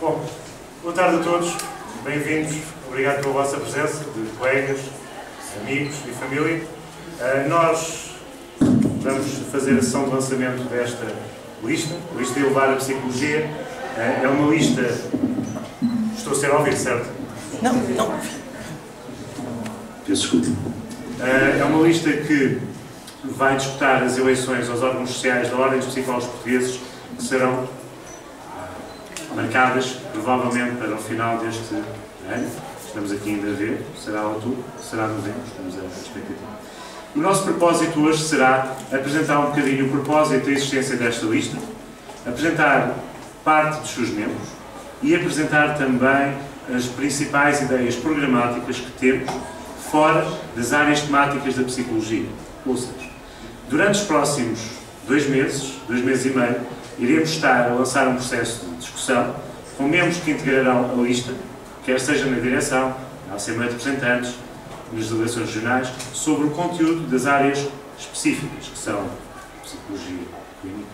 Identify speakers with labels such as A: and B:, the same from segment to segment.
A: Bom, boa tarde a todos, bem-vindos, obrigado pela vossa presença, de colegas, amigos e família. Nós vamos fazer a sessão de lançamento desta lista, a lista Elevar a Psicologia. É uma lista... Estou a ser ouvido, certo?
B: Não.
A: Peço desculpa. É uma lista que vai disputar as eleições aos órgãos sociais da Ordem dos Psicólogos Portugueses, que serão marcadas, provavelmente, para o final deste ano. Estamos aqui ainda a ver, será outubro, será novembro, estamos a expectativa. O nosso propósito hoje será apresentar um bocadinho o propósito da existência desta lista, apresentar parte dos seus membros e apresentar também as principais ideias programáticas que temos fora das áreas temáticas da psicologia. Ou seja, durante os próximos 2 meses e meio, iremos estar a lançar um processo de discussão com membros que integrarão a lista, quer seja na direção, na Assembleia de Representantes, nas delegações regionais, sobre o conteúdo das áreas específicas, que são psicologia clínica,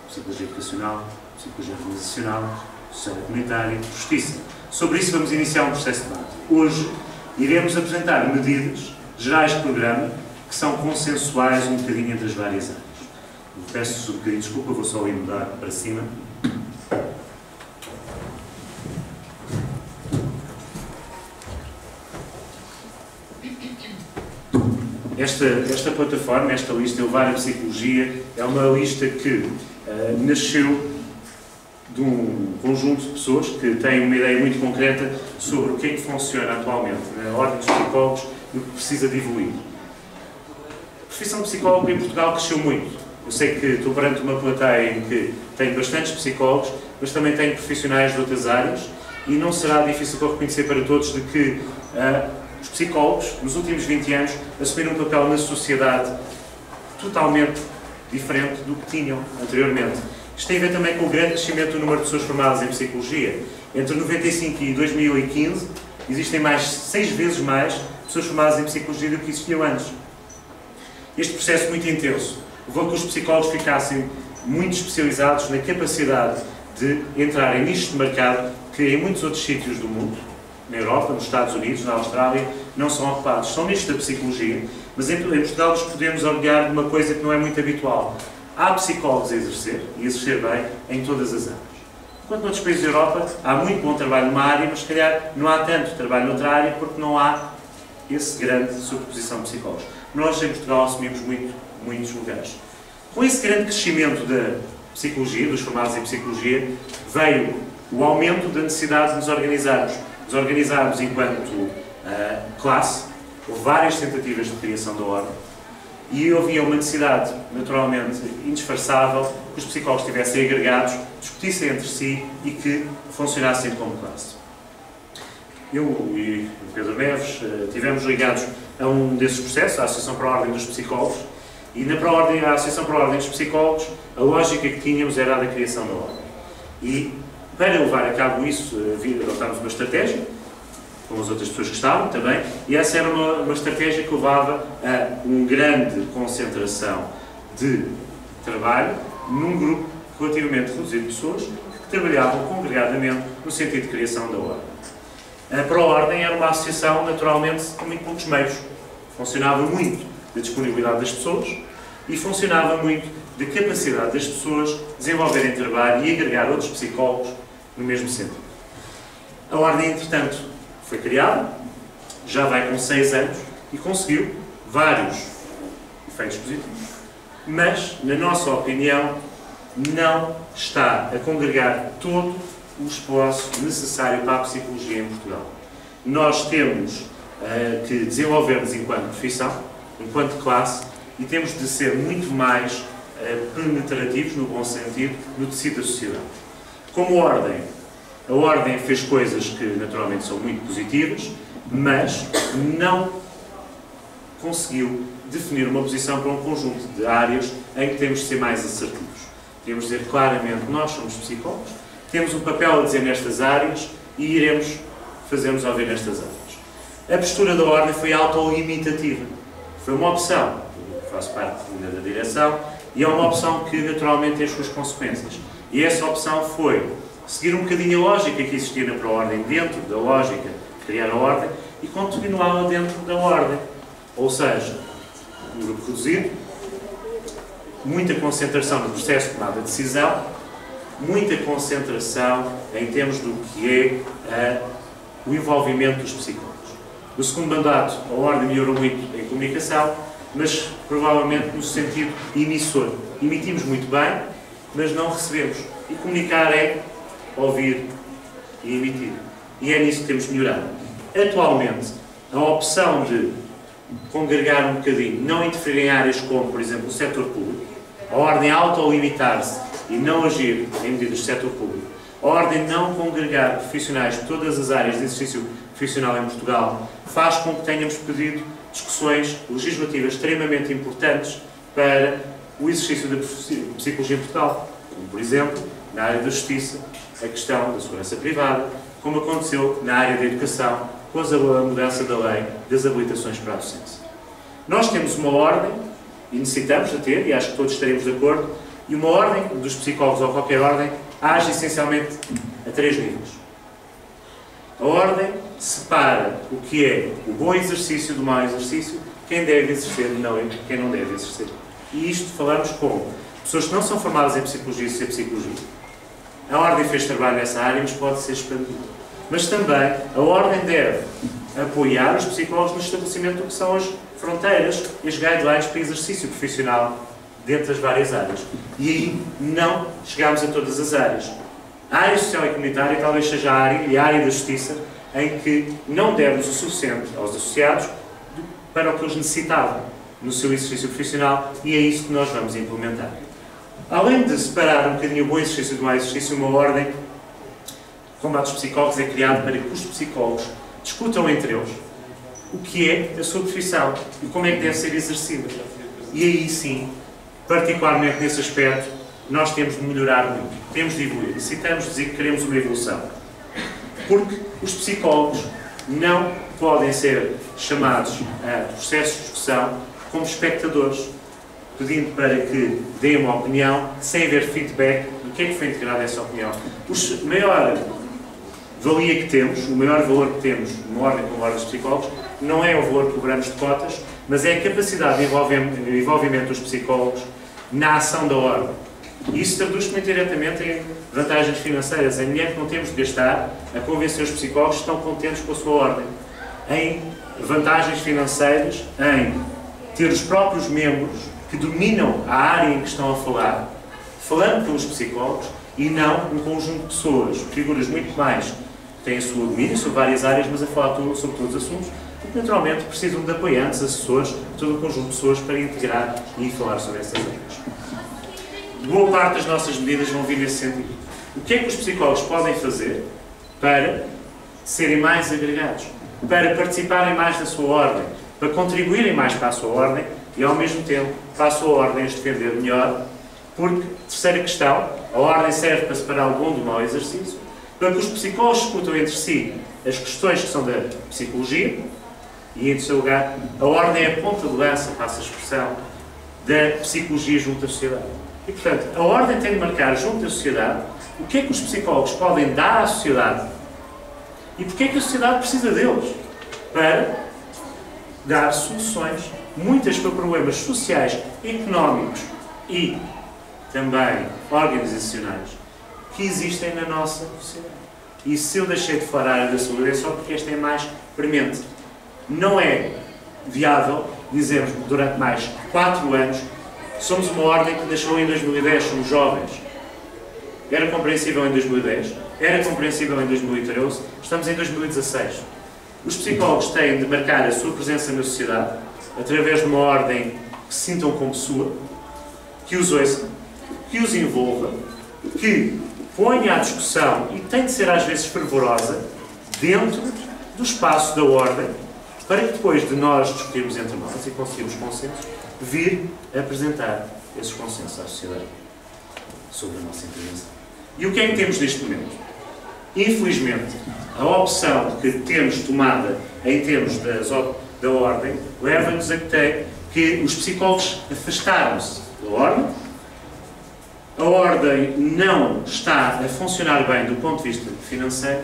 A: psicologia educacional, psicologia organizacional, social e comunitária, justiça. Sobre isso vamos iniciar um processo de debate. Hoje iremos apresentar medidas gerais de programa que são consensuais um bocadinho entre as várias áreas. Peço um bocadinho de desculpa, vou só ir mudar para cima. Esta plataforma, esta lista Elevar a Psicologia, é uma lista que nasceu de um conjunto de pessoas que têm uma ideia muito concreta sobre o que é que funciona atualmente na Ordem dos Psicólogos e o que precisa de evoluir. A profissão de psicólogo em Portugal cresceu muito. Eu sei que estou perante uma plateia em que tem bastantes psicólogos, mas também tem profissionais de outras áreas e não será difícil para reconhecer para todos de que os psicólogos, nos últimos 20 anos, assumiram um papel na sociedade totalmente diferente do que tinham anteriormente. Isto tem a ver também com o grande crescimento do número de pessoas formadas em psicologia. Entre 1995 e 2015, existem 6 vezes mais pessoas formadas em psicologia do que existiam antes. Este processo muito intenso levou a que os psicólogos ficassem muito especializados na capacidade de entrar em nichos de mercado que em muitos outros sítios do mundo, na Europa, nos Estados Unidos, na Austrália, não são ocupados. São nichos da psicologia, mas em Portugal nos podemos orgulhar de uma coisa que não é muito habitual. Há psicólogos a exercer, e exercer bem, em todas as áreas. Enquanto noutros países da Europa há muito bom trabalho numa área, mas se calhar não há tanto trabalho noutra área porque não há esse grande sobreposição de psicólogos. Nós em Portugal assumimos muitos lugares. Com esse grande crescimento da psicologia, dos formados em psicologia, veio o aumento da necessidade de nos organizarmos. Nos organizarmos enquanto classe. Houve várias tentativas de criação da ordem e havia uma necessidade, naturalmente, indisfarçável que os psicólogos estivessem agregados, discutissem entre si e que funcionassem como classe. Eu e o Pedro Neves estivemos ligados a um desses processos, a Associação para a Ordem dos Psicólogos, e na Associação para a Ordem dos Psicólogos, a lógica que tínhamos era a da criação da ordem. E, para levar a cabo isso, adotámos uma estratégia, com as outras pessoas que estavam também, e essa era uma estratégia que levava a uma grande concentração de trabalho num grupo relativamente reduzido de pessoas que trabalhavam congregadamente no sentido de criação da ordem. A Pró-Ordem era uma associação, naturalmente, com muito poucos meios. Funcionava muito da disponibilidade das pessoas e funcionava muito da capacidade das pessoas desenvolverem trabalho e agregar outros psicólogos no mesmo sentido. A Ordem, entretanto, foi criada, já vai com 6 anos e conseguiu vários efeitos positivos. Mas, na nossa opinião, não está a congregar todo o espaço necessário para a psicologia em Portugal. Nós temos que desenvolver-nos enquanto profissão, enquanto classe, e temos de ser muito mais penetrativos, no bom sentido, no tecido da sociedade. Como ordem, a Ordem fez coisas que naturalmente são muito positivas, mas não conseguiu definir uma posição para um conjunto de áreas em que temos de ser mais assertivos. Temos de dizer claramente, nós somos psicólogos, temos um papel a dizer nestas áreas e iremos fazer-nos ouvir nestas áreas. A postura da Ordem foi autolimitativa. Foi uma opção, eu faço parte da direção, e é uma opção que naturalmente tem as suas consequências. E essa opção foi seguir um bocadinho a lógica que existia na pró-ordem, dentro da lógica de criar a ordem, e continuá-la dentro da ordem. Ou seja, um grupo reduzido, muita concentração no processo de tomada de decisão, muita concentração em termos do que é o envolvimento dos psicólogos. No segundo mandato, a ordem melhorou muito em comunicação, mas provavelmente no sentido emissor. Emitimos muito bem, mas não recebemos. E comunicar é ouvir e emitir. E é nisso que temos melhorado. Atualmente, a opção de congregar um bocadinho, não interferir em áreas como, por exemplo, o setor público, a ordem autolimitar-se e não agir em medidas do setor público, a ordem não congregar profissionais de todas as áreas de exercício profissional em Portugal, faz com que tenhamos pedido discussões legislativas extremamente importantes para o exercício da psicologia em Portugal. Como, por exemplo, na área da justiça, a questão da segurança privada, como aconteceu na área da educação, com a mudança da lei das habilitações para a docência. Nós temos uma ordem, e necessitamos de ter, e acho que todos estaremos de acordo, e uma ordem dos psicólogos ou qualquer ordem age essencialmente a 3 níveis. A ordem separa o que é o bom exercício do mau exercício, quem deve exercer e quem não deve exercer. E isto falamos com pessoas que não são formadas em psicologia e ser psicologia. A ordem fez trabalho nessa área, mas pode ser expandida. Mas também a ordem deve apoiar os psicólogos no estabelecimento do que são as fronteiras e as guidelines para exercício profissional dentro das várias áreas. E aí não chegamos a todas as áreas. A área social e comunitária talvez seja a área da justiça em que não demos o suficiente aos associados para o que eles necessitavam no seu exercício profissional, e é isso que nós vamos implementar. Além de separar um bocadinho o bom exercício do mau exercício, uma ordem, como a dos psicólogos, é criada para que os psicólogos discutam entre eles o que é a sua profissão e como é que deve ser exercida. E aí sim, particularmente nesse aspecto, nós temos de melhorar muito, temos de evoluir. Necessitamos dizer que queremos uma evolução. Porque os psicólogos não podem ser chamados a processos de discussão como espectadores, pedindo para que deem uma opinião sem haver feedback do que é que foi integrado essa opinião. O maior valia que temos, o maior valor que temos numa ordem como a ordem dos psicólogos, não é o valor que cobramos de cotas, mas é a capacidade de envolvimento dos psicólogos na ação da ordem. E isso traduz-se muito diretamente em vantagens financeiras, em dinheiro que não temos de gastar a convencer os psicólogos que estão contentes com a sua ordem, em vantagens financeiras, em ter os próprios membros que dominam a área em que estão a falar, falando pelos psicólogos, e não um conjunto de pessoas, figuras muito mais que têm a sua domínio sobre várias áreas, mas a falar sobre todos os assuntos, porque naturalmente precisam de apoiantes, assessores, todo o conjunto de pessoas para integrar e falar sobre essas áreas. Boa parte das nossas medidas vão vir nesse sentido. O que é que os psicólogos podem fazer para serem mais agregados, para participarem mais da sua ordem, para contribuírem mais para a sua ordem e, ao mesmo tempo, para a sua ordem as defender melhor? Porque, terceira questão, a ordem serve para separar o bom do mau exercício, para que os psicólogos discutam entre si as questões que são da psicologia e, em terceiro lugar, a ordem é a ponta de lança, passa a expressão, da psicologia junto à sociedade. E, portanto, a ordem tem de marcar junto da sociedade o que é que os psicólogos podem dar à sociedade e porque é que a sociedade precisa deles para dar soluções, muitas para problemas sociais, económicos e também organizacionais que existem na nossa sociedade. E se eu deixei de falar a área da saúde é só porque esta é mais premente. Não é viável dizermos durante mais 4 anos somos uma ordem que nasceu em 2010, somos jovens. Era compreensível em 2010, era compreensível em 2013, estamos em 2016. Os psicólogos têm de marcar a sua presença na sociedade através de uma ordem que se sintam como sua, que os ouça, que os envolva, que ponha à discussão e tem de ser às vezes fervorosa dentro do espaço da ordem, para que depois de nós discutirmos entre nós e conseguirmos consensos, vir a apresentar esses consensos à sociedade sobre a nossa intervenção. E o que é que temos neste momento? Infelizmente, a opção que temos tomada em termos da ordem leva-nos a que os psicólogos afastaram-se da ordem a Ordem não está a funcionar bem do ponto de vista financeiro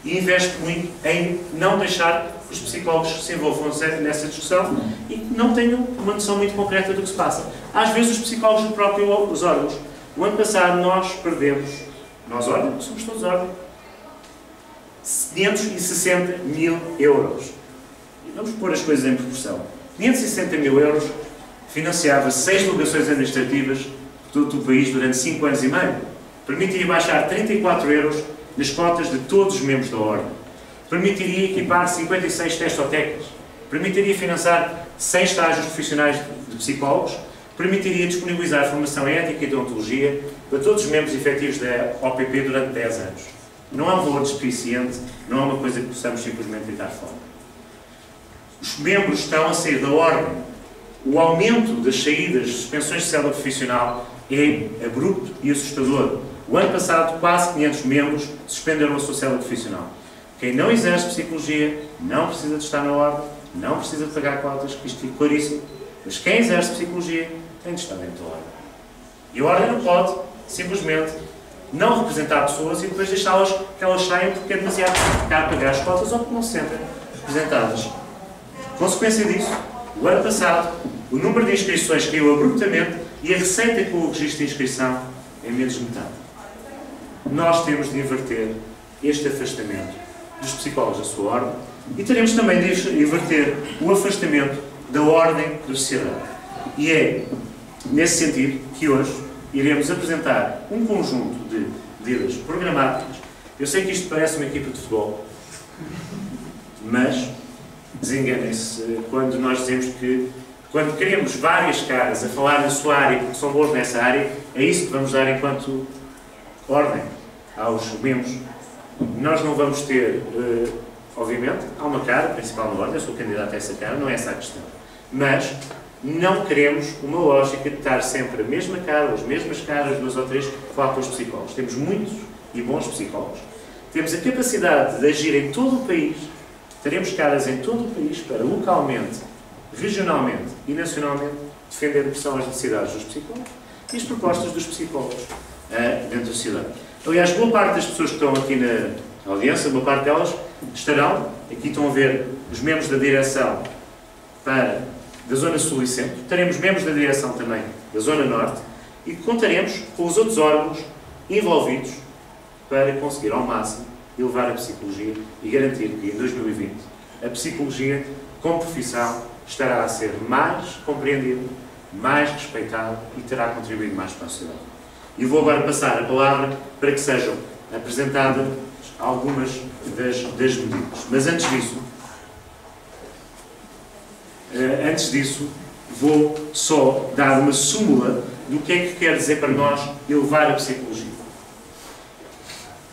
A: e investe muito em não deixar que os psicólogos se envolvam nessa discussão e que não tenham uma noção muito concreta do que se passa. Às vezes os psicólogos do próprio os órgãos. O ano passado nós perdemos, nós órgãos, somos todos órgãos, 560 mil euros. E vamos pôr as coisas em proporção. 560 mil euros financiava 6 delegações administrativas por todo o país durante 5 anos e meio. Permitiria baixar 34 euros nas cotas de todos os membros da Ordem. Permitiria equipar 56 testotecas. Permitiria financiar 100 estágios profissionais de psicólogos. Permitiria disponibilizar formação em ética e deontologia para todos os membros efetivos da OPP durante 10 anos. Não é um valor despiciente, não é uma coisa que possamos simplesmente deitar fora. Os membros estão a sair da Ordem. O aumento das saídas de suspensões de célula profissional é abrupto e assustador. O ano passado, quase 500 membros suspenderam a sua célula profissional. Quem não exerce psicologia não precisa de estar na Ordem, não precisa de pagar cotas, isto fica claríssimo. Mas quem exerce psicologia tem de estar dentro da Ordem. E a Ordem não pode, simplesmente, não representar pessoas e depois deixá-las que elas saiam porque é demasiado caro pagar as cotas ou porque não se sentem representadas. Consequência disso, o ano passado, o número de inscrições caiu abruptamente e a receita com o registro de inscrição é menos de metade. Nós temos de inverter este afastamento dos psicólogos da sua Ordem e teremos também de inverter o afastamento da Ordem da sociedade. E é nesse sentido que hoje iremos apresentar um conjunto de medidas programáticas. Eu sei que isto parece uma equipa de futebol, mas desenganem-se quando nós dizemos que, quando queremos várias caras a falar na sua área, porque são bons nessa área, é isso que vamos dar enquanto Ordem aos membros. Nós não vamos ter, obviamente, há uma cara principal na Ordem, eu sou candidato a essa cara, não é essa a questão. Mas não queremos uma lógica de estar sempre a mesma cara, as mesmas caras, 2 ou 3, falar com os psicólogos. Temos muitos e bons psicólogos. Temos a capacidade de agir em todo o país, teremos caras em todo o país para localmente, regionalmente e nacionalmente defender o que são as necessidades dos psicólogos e as propostas dos psicólogos dentro da sociedade. Aliás, boa parte das pessoas que estão aqui na audiência, boa parte delas estarão, aqui estão a ver os membros da direção da Zona Sul e Centro, teremos membros da direção também da Zona Norte e contaremos com os outros órgãos envolvidos para conseguir ao máximo elevar a psicologia e garantir que em 2020 a psicologia, como profissão, estará a ser mais compreendida, mais respeitada e terá contribuído mais para a sociedade. E vou agora passar a palavra para que sejam apresentadas algumas das medidas. Mas antes disso, vou só dar uma súmula do que é que quer dizer para nós elevar a psicologia.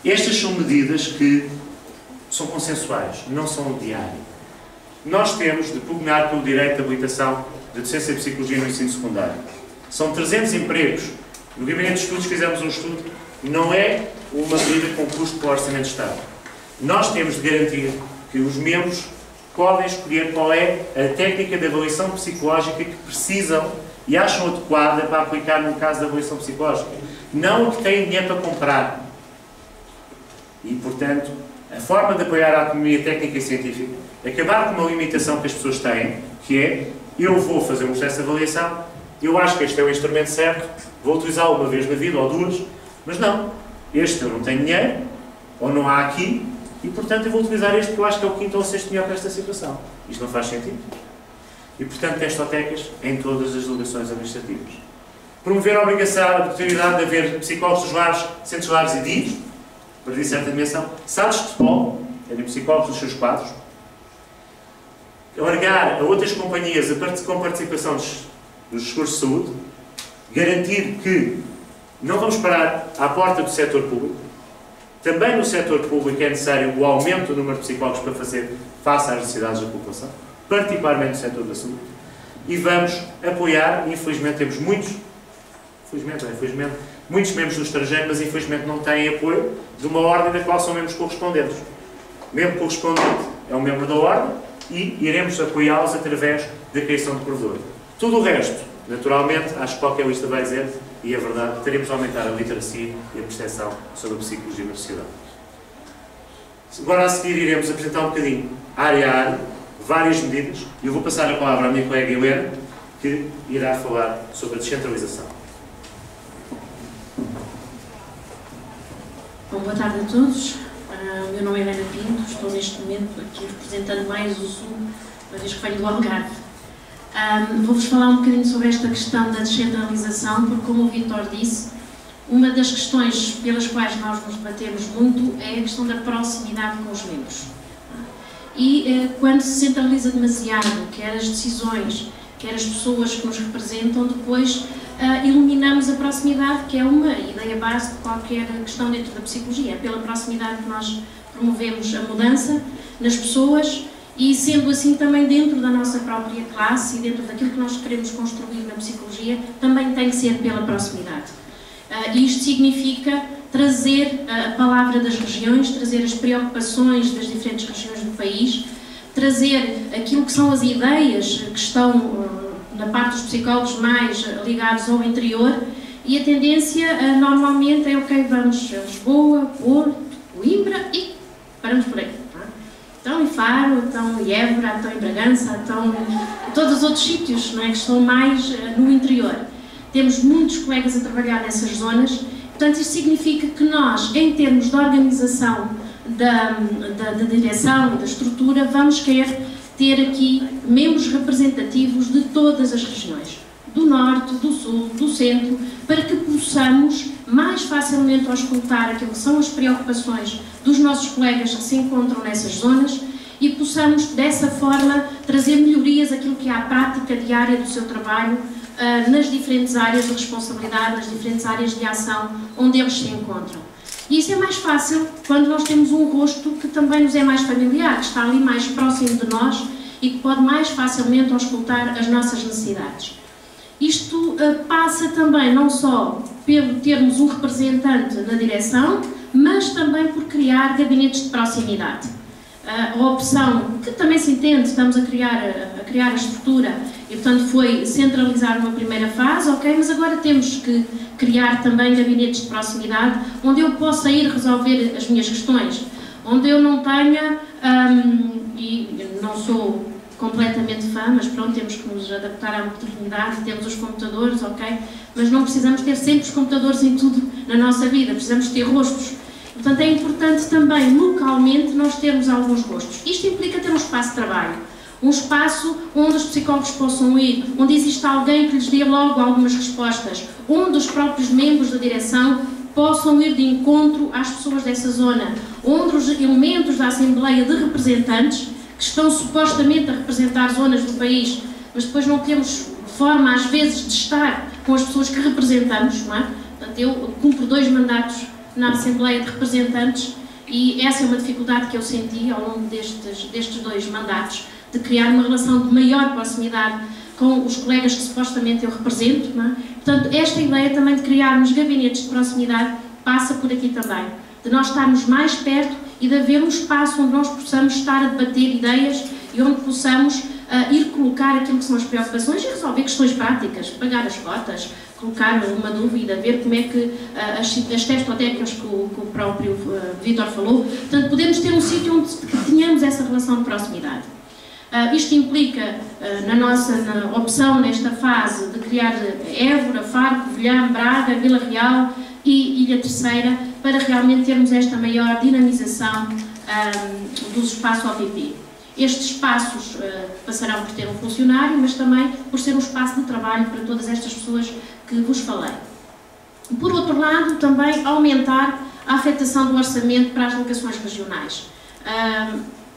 A: Estas são medidas que são consensuais, não são diárias. Nós temos de pugnar pelo direito de habilitação de docência de psicologia no ensino secundário. São 300 empregos. No Gabinete de Estudos fizemos um estudo, não é uma medida com custo para o Orçamento de Estado. Nós temos de garantir que os membros podem escolher qual é a técnica de avaliação psicológica que precisam e acham adequada para aplicar no caso da avaliação psicológica. Não o que têm dinheiro para comprar. E, portanto, a forma de apoiar a autonomia técnica e científica, acabar com uma limitação que as pessoas têm, que é, eu vou fazer um processo de avaliação, eu acho que este é o instrumento certo, vou utilizá-lo uma vez na vida ou 2, mas não, este eu não tenho dinheiro, ou não há aqui, e portanto eu vou utilizar este que eu acho que é o 5º ou 6º melhor para esta situação. Isto não faz sentido. E portanto testotecas em todas as delegações administrativas. Promover a obrigatoriedade de haver psicólogos dos lares, centros lares e DIs, para certa dimensão, salas de futebol, terem psicólogos nos seus quadros, alargar a outras companhias com participação dos seguros de saúde, garantir que não vamos parar à porta do setor público. Também no setor público é necessário o aumento do número de psicólogos para fazer face às necessidades da população, particularmente no setor da saúde. E vamos apoiar, infelizmente temos muitos membros do estrangeiro, mas infelizmente não têm apoio de uma ordem da qual são membros correspondentes. O membro correspondente é um membro da ordem e iremos apoiá-los através da criação de provedor. Tudo o resto, naturalmente, acho que qualquer lista vai dizer, e é verdade, teremos de aumentar a literacia e a percepção sobre a psicologia na sociedade. Agora a seguir iremos apresentar um bocadinho, área a área, várias medidas, e eu vou passar a palavra à minha colega Helena, que irá falar sobre a descentralização.
B: Bom, boa tarde a todos. O meu nome é Helena Pinto, estou neste momento aqui representando mais o Sul, uma vez que venho do Algarve. Vou-vos falar um bocadinho sobre esta questão da descentralização, porque, como o Vítor disse, uma das questões pelas quais nós nos debatemos muito é a questão da proximidade com os membros. E quando se centraliza demasiado, quer as decisões, quer as pessoas que nos representam, depois eliminamos a proximidade, que é uma ideia base de qualquer questão dentro da psicologia. É pela proximidade que nós promovemos a mudança nas pessoas e, sendo assim, também dentro da nossa própria classe e dentro daquilo que nós queremos construir na psicologia, também tem que ser pela proximidade. Isto significa trazer a palavra das regiões, trazer as preocupações das diferentes regiões do país, trazer aquilo que são as ideias que estão na parte dos psicólogos mais ligados ao interior, e a tendência normalmente é ok, vamos a Lisboa, Porto, Coimbra e paramos por aí. Estão em Faro, estão em Évora, estão em Bragança, estão em todos os outros sítios, não é, que estão mais no interior. Temos muitos colegas a trabalhar nessas zonas, portanto isto significa que nós, em termos de organização da direção e da estrutura, vamos querer ter aqui membros representativos de todas as regiões, do Norte, do Sul, do Centro, para que possamos mais facilmente auscultar aquilo que são as preocupações dos nossos colegas que se encontram nessas zonas e possamos, dessa forma, trazer melhorias àquilo que é a prática diária do seu trabalho nas diferentes áreas de responsabilidade, nas diferentes áreas de ação onde eles se encontram. E isso é mais fácil quando nós temos um rosto que também nos é mais familiar, que está ali mais próximo de nós e que pode mais facilmente auscultar as nossas necessidades. Isto passa também não só pelo termos um representante na direção, mas também por criar gabinetes de proximidade. A opção, que também se entende, estamos a criar a estrutura e, portanto, foi centralizar numa primeira fase, ok, mas agora temos que criar também gabinetes de proximidade, onde eu possa ir resolver as minhas questões, onde eu não tenha, e não sou completamente fã, mas pronto, temos que nos adaptar à modernidade, temos os computadores, ok, mas não precisamos ter sempre os computadores em tudo na nossa vida, precisamos ter rostos. Portanto, é importante também, localmente, nós termos alguns rostos. Isto implica ter um espaço de trabalho, um espaço onde os psicólogos possam ir, onde existe alguém que lhes dê logo algumas respostas, onde os próprios membros da direção possam ir de encontro às pessoas dessa zona, onde os elementos da Assembleia de Representantes, que estão supostamente a representar zonas do país, mas depois não temos forma, às vezes, de estar com as pessoas que representamos, não é? Portanto, eu cumpro 2 mandatos na Assembleia de Representantes e essa é uma dificuldade que eu senti ao longo destes 2 mandatos, de criar uma relação de maior proximidade com os colegas que supostamente eu represento, não é? Portanto, esta ideia também de criarmos gabinetes de proximidade passa por aqui também, de nós estarmos mais perto e de haver um espaço onde nós possamos estar a debater ideias e onde possamos ir colocar aquilo que são as preocupações e resolver questões práticas, pagar as cotas, colocar uma dúvida, ver como é que as testotecas que o próprio Vítor falou. Portanto, podemos ter um sítio onde tenhamos essa relação de proximidade. Isto implica, na opção nesta fase, de criar Évora, Faro, Covilhã, Braga, Vila Real e Ilha Terceira, para realmente termos esta maior dinamização dos espaços OPP. Estes espaços passarão por ter um funcionário, mas também por ser um espaço de trabalho para todas estas pessoas que vos falei. Por outro lado, também aumentar a afetação do orçamento para as delegações regionais.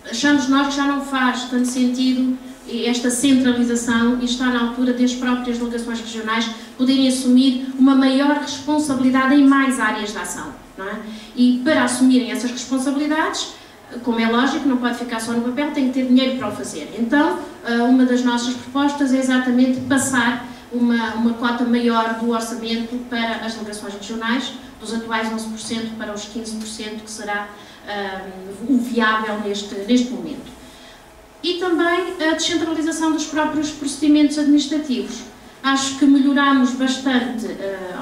B: Achamos nós que já não faz tanto sentido esta centralização e está na altura das próprias delegações regionais poderem assumir uma maior responsabilidade em mais áreas de ação, não é? E para assumirem essas responsabilidades, como é lógico, não pode ficar só no papel, tem que ter dinheiro para o fazer. Então, uma das nossas propostas é exatamente passar uma cota maior do orçamento para as delegações regionais, dos atuais 11% para os 15%, que será o viável neste momento. E também a descentralização dos próprios procedimentos administrativos. Acho que melhorámos bastante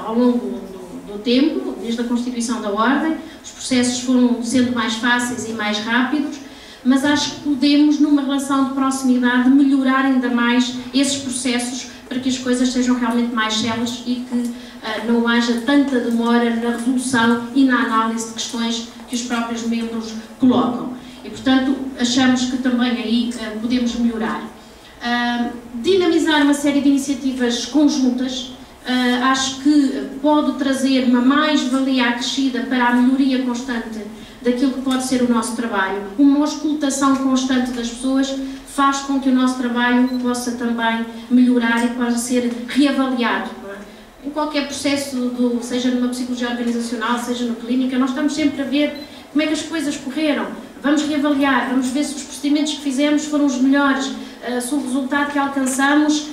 B: ao longo do tempo, desde a constituição da Ordem, os processos foram sendo mais fáceis e mais rápidos, mas acho que podemos, numa relação de proximidade, melhorar ainda mais esses processos para que as coisas sejam realmente mais céleres e que não haja tanta demora na resolução e na análise de questões que os próprios membros colocam. E, portanto, achamos que também aí podemos melhorar. Dinamizar uma série de iniciativas conjuntas, acho que pode trazer uma mais-valia acrescida para a melhoria constante daquilo que pode ser o nosso trabalho. Uma auscultação constante das pessoas faz com que o nosso trabalho possa também melhorar e possa ser reavaliado. Em qualquer processo, seja numa psicologia organizacional, seja na clínica, nós estamos sempre a ver como é que as coisas correram. Vamos reavaliar, vamos ver se os procedimentos que fizemos foram os melhores, se o resultado que alcançamos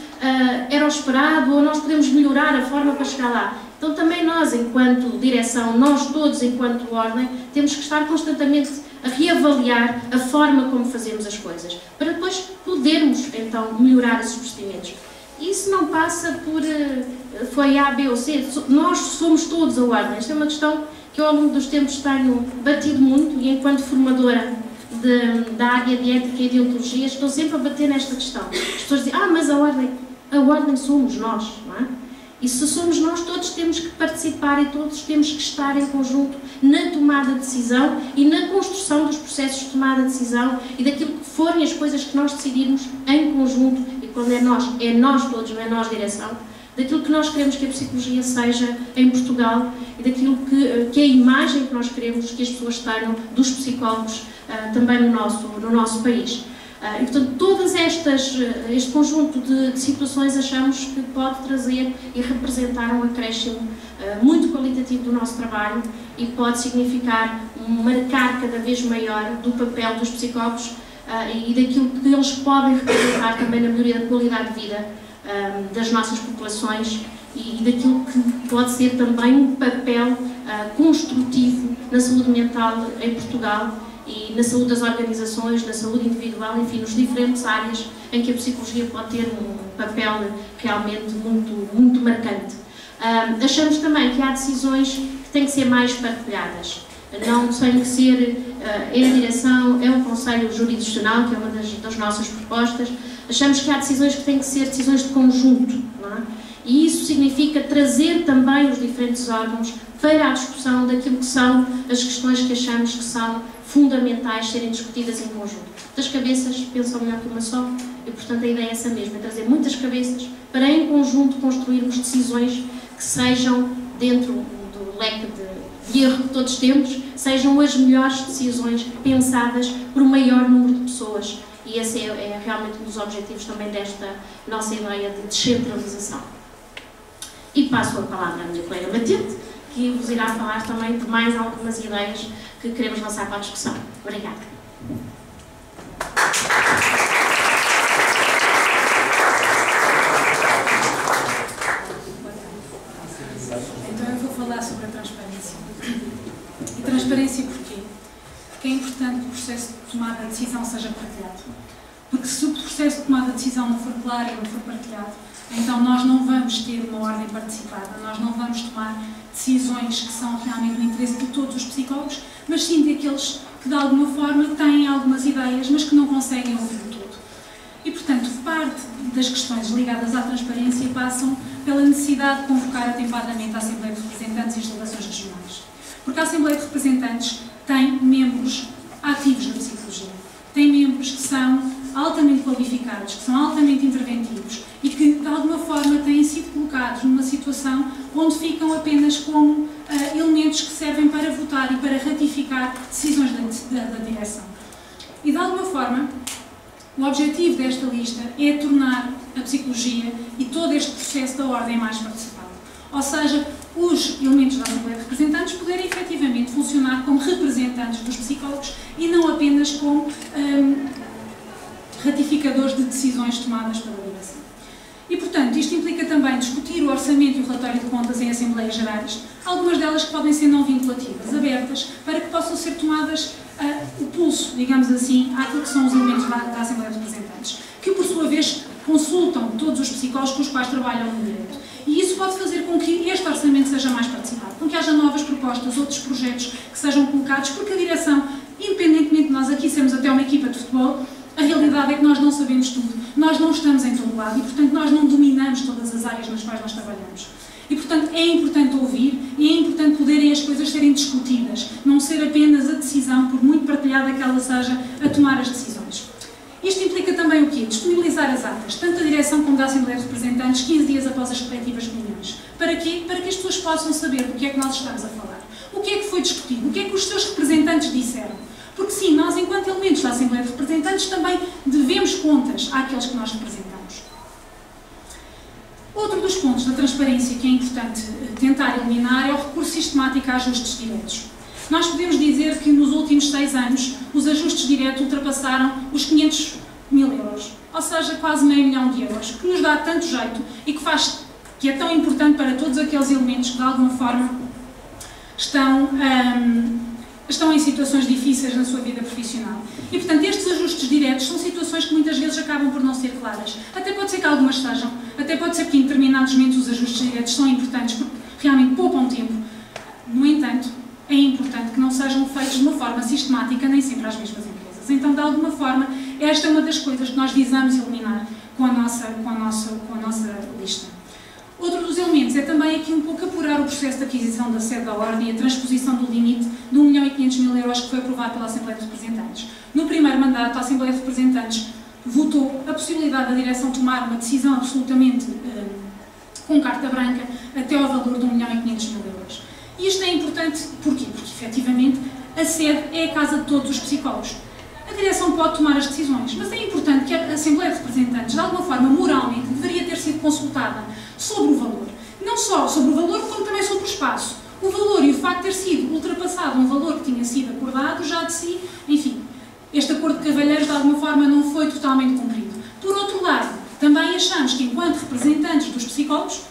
B: era o esperado ou nós podemos melhorar a forma para chegar lá. Então também nós, enquanto direção, nós todos enquanto ordem, temos que estar constantemente a reavaliar a forma como fazemos as coisas, para depois podermos então melhorar esses procedimentos. Isso não passa por foi A, B ou C, nós somos todos a ordem. Esta é uma questão que eu ao longo dos tempos tenho batido muito e enquanto formadora da área de ética e de ontologia estou sempre a bater nesta questão. As pessoas dizem, mas a ordem somos nós, não é? E se somos nós, todos temos que participar e todos temos que estar em conjunto na tomada de decisão e na construção dos processos de tomada de decisão e daquilo que forem as coisas que nós decidirmos em conjunto, e quando é nós todos, não é nós direção, daquilo que nós queremos que a psicologia seja em Portugal e daquilo que é a imagem que nós queremos que as pessoas tenham dos psicólogos também no nosso país. E, portanto, todas este conjunto de situações achamos que pode trazer e representar um acréscimo muito qualitativo do nosso trabalho e pode significar um marcar cada vez maior do papel dos psicólogos e daquilo que eles podem representar também na melhoria da qualidade de vida das nossas populações e daquilo que pode ser também um papel construtivo na saúde mental em Portugal e na saúde das organizações, na saúde individual, enfim, nas diferentes áreas em que a psicologia pode ter um papel realmente muito marcante. Achamos também que há decisões que têm que ser mais partilhadas. Não tem que ser a direção, é o Conselho Jurisdicional, que é uma das nossas propostas. Achamos que há decisões que têm que ser decisões de conjunto, não é? E isso significa trazer também os diferentes órgãos para a discussão daquilo que são as questões que achamos que são fundamentais serem discutidas em conjunto. Muitas cabeças pensam melhor que uma só e, portanto, a ideia é essa mesma, é trazer muitas cabeças para, em conjunto, construirmos decisões que sejam, dentro do leque de erro que todos temos, sejam as melhores decisões pensadas por um maior número de pessoas. E esse é realmente um dos objetivos também desta nossa ideia de descentralização. E passo a palavra à minha colega Matilde, que vos irá falar também de mais algumas ideias que queremos lançar para a discussão. Obrigada.
C: Então eu vou falar sobre a transparência. E transparência porquê? Porque é importante que o processo de tomada de decisão seja partilhado. Porque se o processo de tomada de decisão não for claro e não for partilhado, então nós não vamos ter uma ordem participada, nós não vamos tomar decisões que são realmente no interesse de todos os psicólogos, mas sim daqueles que de alguma forma têm algumas ideias, mas que não conseguem ouvir o todo. E, portanto, parte das questões ligadas à transparência passam pela necessidade de convocar atempadamente a Assembleia de Representantes e as delegações regionais. Porque a Assembleia de Representantes tem membros ativos na psicologia, tem membros que são altamente qualificados, que são altamente interventivos e que, de alguma forma, têm sido colocados numa situação onde ficam apenas como elementos que servem para votar e para ratificar decisões da direção. E, de alguma forma, o objetivo desta lista é tornar a psicologia e todo este processo da ordem mais participado. Ou seja, os elementos da Assembleia de Representantes poderem efetivamente funcionar como representantes dos psicólogos e não apenas como ratificadores de decisões tomadas pela direção. E, portanto, isto implica também discutir o orçamento e o relatório de contas em Assembleias Gerais, algumas delas que podem ser não vinculativas, abertas, para que possam ser tomadas o pulso, digamos assim, àquilo que são os elementos da Assembleia de Representantes, que por sua vez consultam todos os psicólogos com os quais trabalham no direito. E isso pode fazer com que este orçamento seja mais participado, com que haja novas propostas, outros projetos que sejam colocados, porque a direção, independentemente de nós aqui sermos até uma equipa de futebol, a realidade é que nós não sabemos tudo, nós não estamos em todo lado e, portanto, nós não dominamos todas as áreas nas quais nós trabalhamos. E, portanto, é importante ouvir e é importante poderem as coisas serem discutidas, não ser apenas a decisão, por muito partilhada que ela seja, a tomar as decisões. Isto implica também o quê? Disponibilizar as atas, tanto da direção como da Assembleia de Representantes, 15 dias após as respectivas reuniões. Para quê? Para que as pessoas possam saber do que é que nós estamos a falar. O que é que foi discutido? O que é que os seus representantes disseram? Porque sim, nós, enquanto elementos da Assembleia de Representantes, também devemos contas àqueles que nós representamos. Outro dos pontos da transparência que é importante tentar eliminar é o recurso sistemático a ajustes diretos. Nós podemos dizer que nos últimos 6 anos os ajustes diretos ultrapassaram os 500 mil euros, ou seja, quase meio milhão de euros, que nos dá tanto jeito e que é tão importante para todos aqueles elementos que de alguma forma estão em situações difíceis na sua vida profissional. E, portanto, estes ajustes diretos são situações que muitas vezes acabam por não ser claras. Até pode ser que algumas sejam, até pode ser que em determinados momentos os ajustes diretos são importantes porque realmente poupam tempo. No entanto, é importante que não sejam feitos de uma forma sistemática nem sempre às mesmas empresas. Então, de alguma forma, esta é uma das coisas que nós visamos eliminar com a nossa lista. Outro dos elementos é também aqui um pouco apurar o processo de aquisição da sede da Ordem e a transposição do limite de 1.500.000 euros que foi aprovado pela Assembleia de Representantes. No primeiro mandato, a Assembleia de Representantes votou a possibilidade da direção tomar uma decisão absolutamente com carta branca até ao valor de 1.500.000 euros. E isto é importante, porquê? Porque, efetivamente, a sede é a casa de todos os psicólogos. A direção pode tomar as decisões, mas é importante que a Assembleia de Representantes, de alguma forma, moralmente, deveria ter sido consultada sobre o valor. Não só sobre o valor, como também sobre o espaço. O valor e o facto de ter sido ultrapassado um valor que tinha sido acordado, já de si, enfim, este acordo de cavalheiros, de alguma forma, não foi totalmente cumprido. Por outro lado, também achamos que, enquanto representantes dos psicólogos,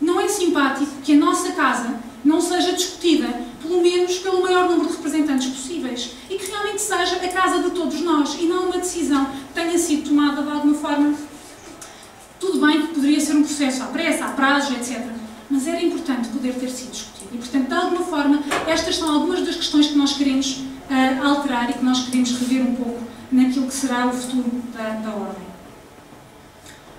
C: não é simpático que a nossa casa não seja discutida, pelo menos pelo maior número de representantes possíveis, e que realmente seja a casa de todos nós, e não uma decisão que tenha sido tomada de alguma forma. Tudo bem que poderia ser um processo à pressa, a prazos, etc. Mas era importante poder ter sido discutido. E, portanto, de alguma forma, estas são algumas das questões que nós queremos alterar e que nós queremos rever um pouco naquilo que será o futuro da Ordem.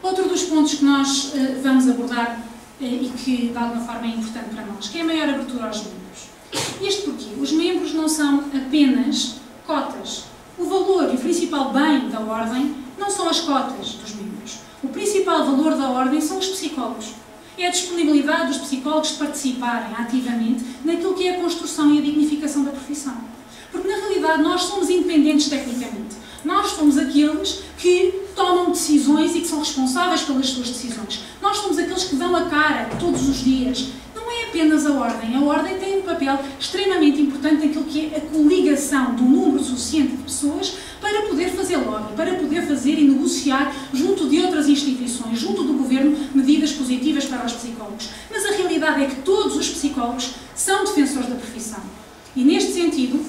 C: Outro dos pontos que nós vamos abordar e que, de alguma forma, é importante para nós, que é a maior abertura aos membros. Isto porque os membros não são apenas cotas. O valor e o principal bem da Ordem não são as cotas dos membros. O principal valor da Ordem são os psicólogos. É a disponibilidade dos psicólogos de participarem ativamente naquilo que é a construção e a dignificação da profissão. Porque, na realidade, nós somos independentes tecnicamente. Nós somos aqueles que tomam decisões e que são responsáveis pelas suas decisões. Nós somos aqueles que dão a cara todos os dias. Não é apenas a Ordem. A Ordem tem um papel extremamente importante naquilo que é a coligação de um número suficiente de pessoas para poder fazer lobby, para poder fazer e negociar junto de outras instituições, junto do Governo, medidas positivas para os psicólogos. Mas a realidade é que todos os psicólogos são defensores da profissão. E, neste sentido,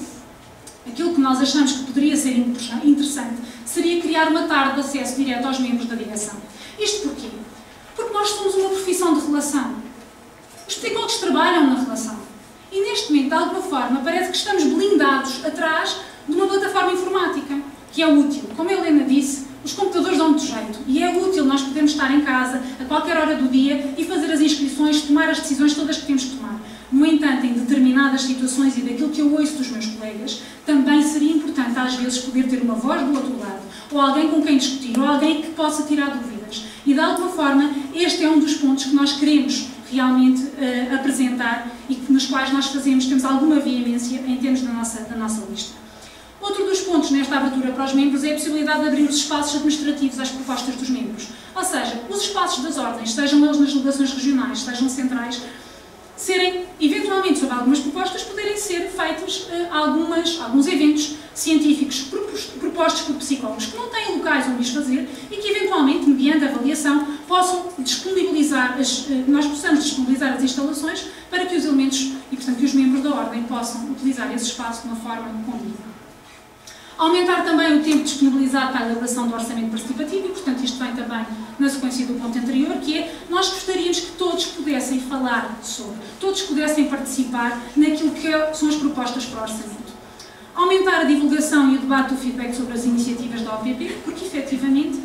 C: aquilo que nós achamos que poderia ser interessante seria criar uma tarde de acesso direto aos membros da direção. Isto porquê? Porque nós somos uma profissão de relação. Os psicólogos trabalham na relação. E, neste momento, de alguma forma, parece que estamos blindados atrás de uma plataforma informática, que é útil. Como a Helena disse, os computadores dão muito jeito. E é útil nós podermos estar em casa, a qualquer hora do dia, e fazer as inscrições, tomar as decisões todas que temos que tomar. No entanto, em determinadas situações e daquilo que eu ouço dos meus colegas, também seria importante, às vezes, poder ter uma voz do outro lado, ou alguém com quem discutir, ou alguém que possa tirar dúvidas. E, de alguma forma, este é um dos pontos que nós queremos realmente apresentar e nos quais nós temos alguma veemência em termos da nossa lista. Outro dos pontos nesta abertura para os membros é a possibilidade de abrir os espaços administrativos às propostas dos membros. Ou seja, os espaços das ordens, sejam eles nas delegações regionais, sejam centrais, serem, eventualmente, sobre algumas propostas, poderem ser feitos alguns eventos científicos propostos por psicólogos que não têm locais onde os fazer e que, eventualmente, mediante a avaliação, possam disponibilizar nós possamos disponibilizar as instalações para que os elementos e, portanto, que os membros da Ordem possam utilizar esse espaço de uma forma contínua. Aumentar também o tempo disponibilizado para a elaboração do orçamento participativo e, portanto, isto vem também na sequência do ponto anterior, que é, nós gostaríamos que todos pudessem falar sobre, todos pudessem participar naquilo que são as propostas para o orçamento. Aumentar a divulgação e o debate do feedback sobre as iniciativas da OPP, porque, efetivamente,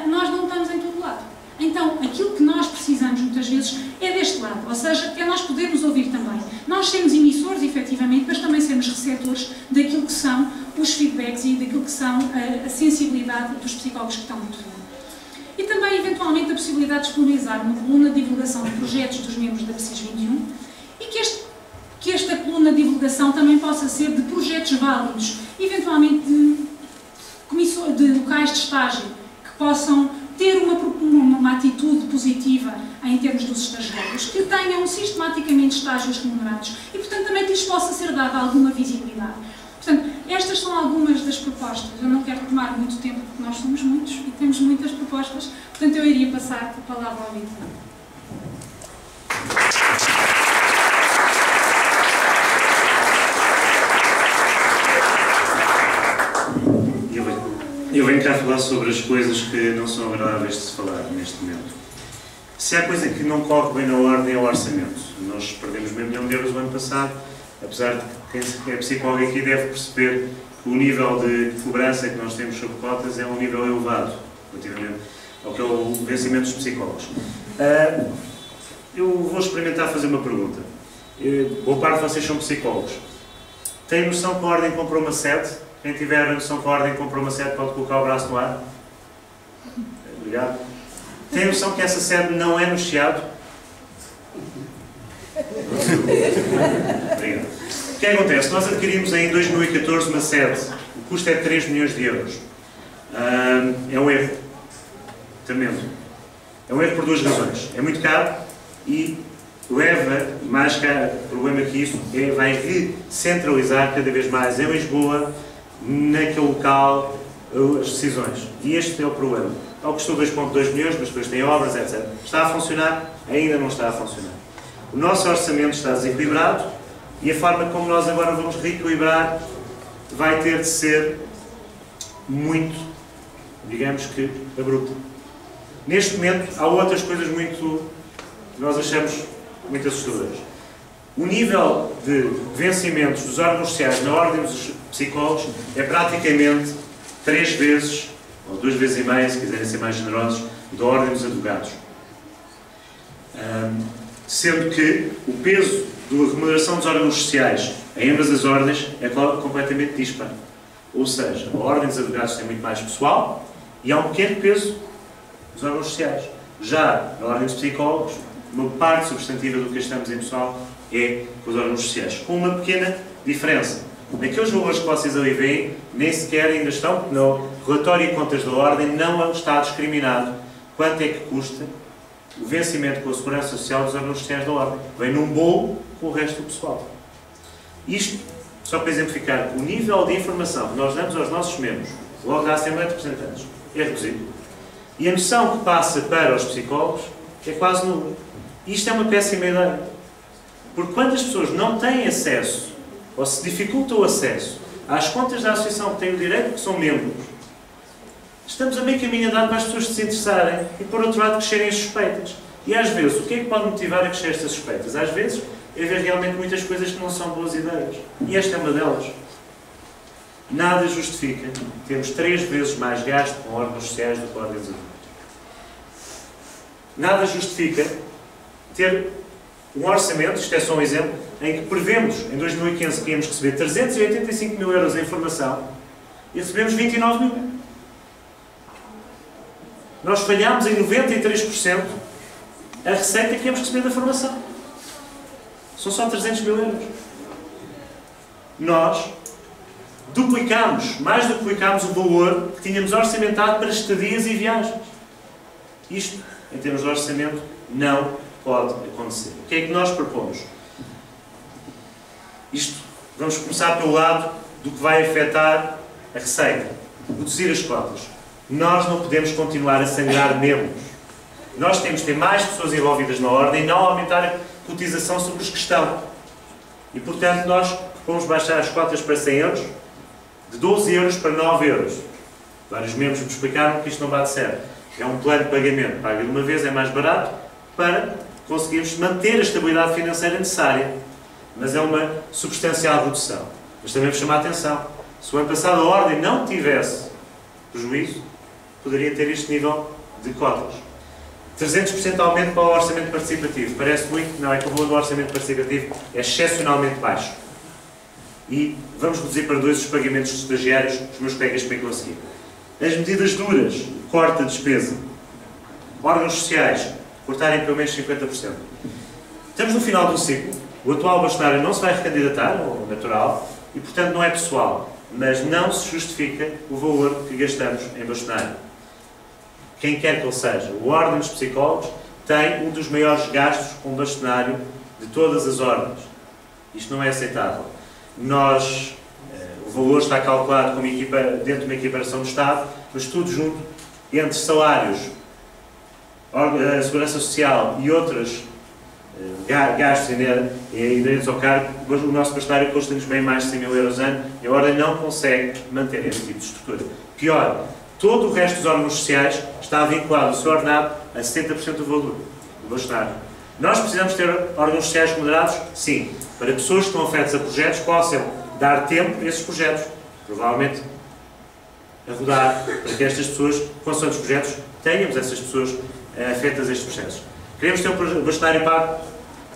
C: nós não estamos em todo lado. Então, aquilo que nós precisamos, muitas vezes, é deste lado, ou seja, é nós podermos ouvir também. Nós sermos emissores, efetivamente, mas também sermos receptores daquilo que são os feedbacks e daquilo que são a sensibilidade dos psicólogos que estão muito bem. E também, eventualmente, a possibilidade de disponibilizar uma coluna de divulgação de projetos dos membros da PSIS 21 e que esta coluna de divulgação também possa ser de projetos válidos, eventualmente de locais de estágio, que possam ter uma atitude positiva em termos dos estagiários, que tenham sistematicamente estágios remunerados e, portanto, também que lhes possa ser dada alguma visibilidade. Portanto, estas são algumas das propostas. Eu não quero tomar muito tempo, porque nós somos muitos e temos muitas propostas, portanto, eu iria passar a palavra ao Vitor.
A: Eu venho cá falar sobre as coisas que não são agradáveis de se falar neste momento. Se há coisa que não corre bem na ordem é o orçamento. Nós perdemos meio milhão de euros no ano passado, apesar de quem é psicólogo aqui deve perceber que o nível de cobrança que nós temos sobre cotas é um nível elevado, relativamente ao que é o vencimento dos psicólogos. Eu vou experimentar fazer uma pergunta. Boa parte de vocês são psicólogos. Têm noção que a Ordem comprou uma sede? Quem tiver a noção que a Ordem comprou uma sede pode colocar o braço no ar? Obrigado. Tem noção que essa sede não é no Chiado? Obrigado. O que acontece? Nós adquirimos em 2014 uma sede. O custo é de 3 milhões de euros. É um erro. Tremendo. É um erro por duas razões. É muito caro e leva, mais caro, problema que isso, vai recentralizar cada vez mais em Lisboa, naquele local, as decisões. E este é o problema. Ao custou 2,2 milhões, mas depois tem obras, etc. Está a funcionar? Ainda não está a funcionar. O nosso orçamento está desequilibrado e a forma como nós agora vamos reequilibrar vai ter de ser muito, digamos que, abrupta. Neste momento, há outras coisas muito, que nós achamos muito assustadoras. O nível de vencimentos dos órgãos sociais na ordem dos psicólogos é praticamente 3 vezes, ou 2 vezes e meia, se quiserem ser mais generosos, da ordem dos advogados. Sendo que o peso da remuneração dos órgãos sociais em ambas as ordens é completamente dispar. Ou seja, a ordem dos advogados tem muito mais pessoal e há um pequeno peso dos órgãos sociais. Já na ordem dos psicólogos, uma parte substantiva do que gastamos em pessoal é com os órgãos sociais, com uma pequena diferença. Naqueles valores que vocês ali veem, nem sequer ainda estão, porque no relatório de contas da ordem não está discriminado quanto é que custa o vencimento com a segurança social dos órgãos sociais da ordem. Vem num bolo com o resto do pessoal. Isto, só para exemplificar, o nível de informação que nós damos aos nossos membros, logo da Assembleia de Representantes, é reduzido. E a noção que passa para os psicólogos é quase nula. Isto é uma péssima ideia. Porque quando as pessoas não têm acesso, ou se dificulta o acesso, às contas da Associação que têm o direito, que são membros, estamos a meio caminho andado para as pessoas se interessarem e, por outro lado, crescerem as suspeitas. E às vezes, o que é que pode motivar a crescer estas suspeitas? Às vezes, é ver realmente muitas coisas que não são boas ideias. E esta é uma delas. Nada justifica termos 3 vezes mais gasto com órgãos sociais do que órgãos adultos. Nada justifica ter um orçamento, isto é só um exemplo, em que prevemos, em 2015, que íamos receber 385 mil euros em formação e recebemos 29 mil. Nós falhámos em 93% a receita que íamos receber da formação. São só 300 mil euros. Nós mais do que duplicámos o valor que tínhamos orçamentado para estadias e viagens. Isto, em termos de orçamento, não pode acontecer. O que é que nós propomos? Isto, vamos começar pelo lado do que vai afetar a receita. Reduzir as cotas. Nós não podemos continuar a sangrar membros. Nós temos que ter mais pessoas envolvidas na ordem e não aumentar a cotização sobre os que estão. E, portanto, nós vamos baixar as cotas para 100 euros, de 12 euros para 9 euros. Vários membros me explicaram que isto não bate certo. É um plano de pagamento, paga de uma vez, é mais barato, para conseguirmos manter a estabilidade financeira necessária. Mas é uma substancial redução. Mas também vos chamo a atenção. Se o ano passado a Ordem não tivesse prejuízo, poderia ter este nível de cotas. 300% de aumento para o orçamento participativo. Parece muito? Não, é que o valor do orçamento participativo é excepcionalmente baixo. E vamos reduzir para 2 os pagamentos de estagiários, os meus colegas explicam a seguir. As medidas duras, corte a despesa. Órgãos sociais, cortarem pelo menos 50%. Estamos no final do ciclo. O atual bastonário não se vai recandidatar, ou natural, e portanto não é pessoal. Mas não se justifica o valor que gastamos em bastonário. Quem quer que ele seja, o Ordem dos Psicólogos tem um dos maiores gastos com bastonário de todas as ordens. Isto não é aceitável. O valor está calculado como dentro de uma equiparação do Estado, mas tudo junto, entre salários, a Segurança Social e outros gastos inerentes ao cargo, o nosso bastonário custa-nos bem mais de 100 mil euros ano e a Ordem não consegue manter esse tipo de estrutura. Pior, todo o resto dos órgãos sociais está vinculado o seu ordenado a 70% do valor do bastonário. Nós precisamos ter órgãos sociais moderados? Sim. Para pessoas que estão afetas a projetos, possam dar tempo a esses projetos. Provavelmente a rodar, para que estas pessoas, consoante os projetos, tenhamos essas pessoas afetas a estes processos. Queremos ter um bastonário pago?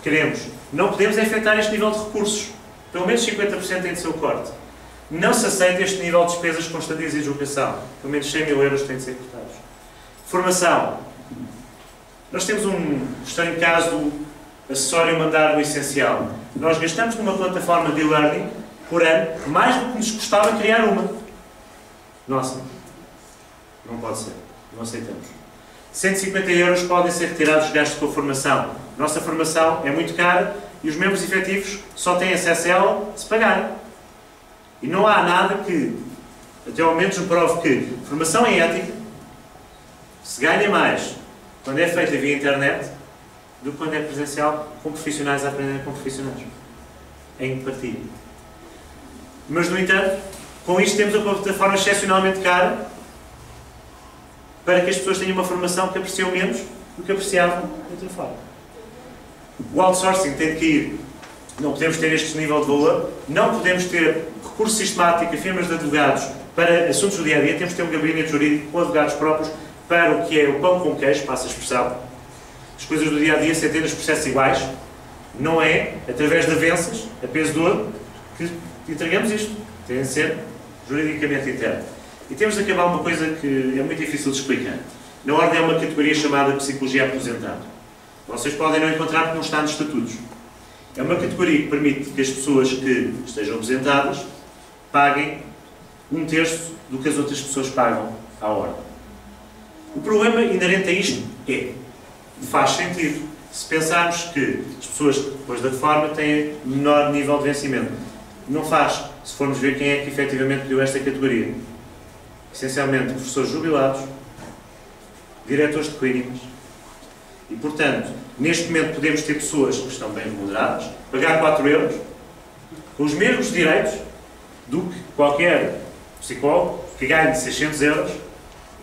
A: Queremos. Não podemos afetar este nível de recursos. Pelo menos 50% tem de ser o corte. Não se aceita este nível de despesas com estadias e deslocação. Pelo menos 100 mil euros têm de ser cortados. Formação. Nós temos um estranho caso do acessório mandar o essencial. Nós gastamos numa plataforma de e-learning por ano mais do que nos custava criar uma. Nossa, não pode ser. Não aceitamos. 150 euros podem ser retirados dos gastos com a formação. Nossa formação é muito cara e os membros efetivos só têm acesso a ela se pagarem. E não há nada que, até ao menos, nos prove que formação em ética se ganha mais quando é feita via internet do que quando é presencial com profissionais a aprenderem com profissionais. Em partilha. Mas, no entanto, com isto temos uma plataforma excepcionalmente cara para que as pessoas tenham uma formação que apreciam menos do que apreciavam de outra forma. O outsourcing tem que ir. Não podemos ter este nível de valor, não podemos ter recurso sistemático a firmas de advogados para assuntos do dia-a-dia, temos que ter um gabinete jurídico com advogados próprios para o que é o pão com queijo, passa a expressão. As coisas do dia-a-dia, centenas de processos iguais, não é através de avanças, a peso de ouro, que entregamos isto. Tem de ser juridicamente interno. E temos de acabar uma coisa que é muito difícil de explicar. Na Ordem há uma categoria chamada Psicologia Aposentado. Vocês podem não encontrar porque não está nos estatutos. É uma categoria que permite que as pessoas que estejam aposentadas paguem 1/3 do que as outras pessoas pagam à Ordem. O problema inerente a isto é, faz sentido, se pensarmos que as pessoas, depois da reforma, têm menor nível de vencimento. Não faz, se formos ver quem é que efetivamente pediu esta categoria. Essencialmente professores jubilados, diretores de clínicas. E, portanto, neste momento podemos ter pessoas que estão bem remuneradas, pagar 4 euros, com os mesmos direitos do que qualquer psicólogo que ganhe 600 euros,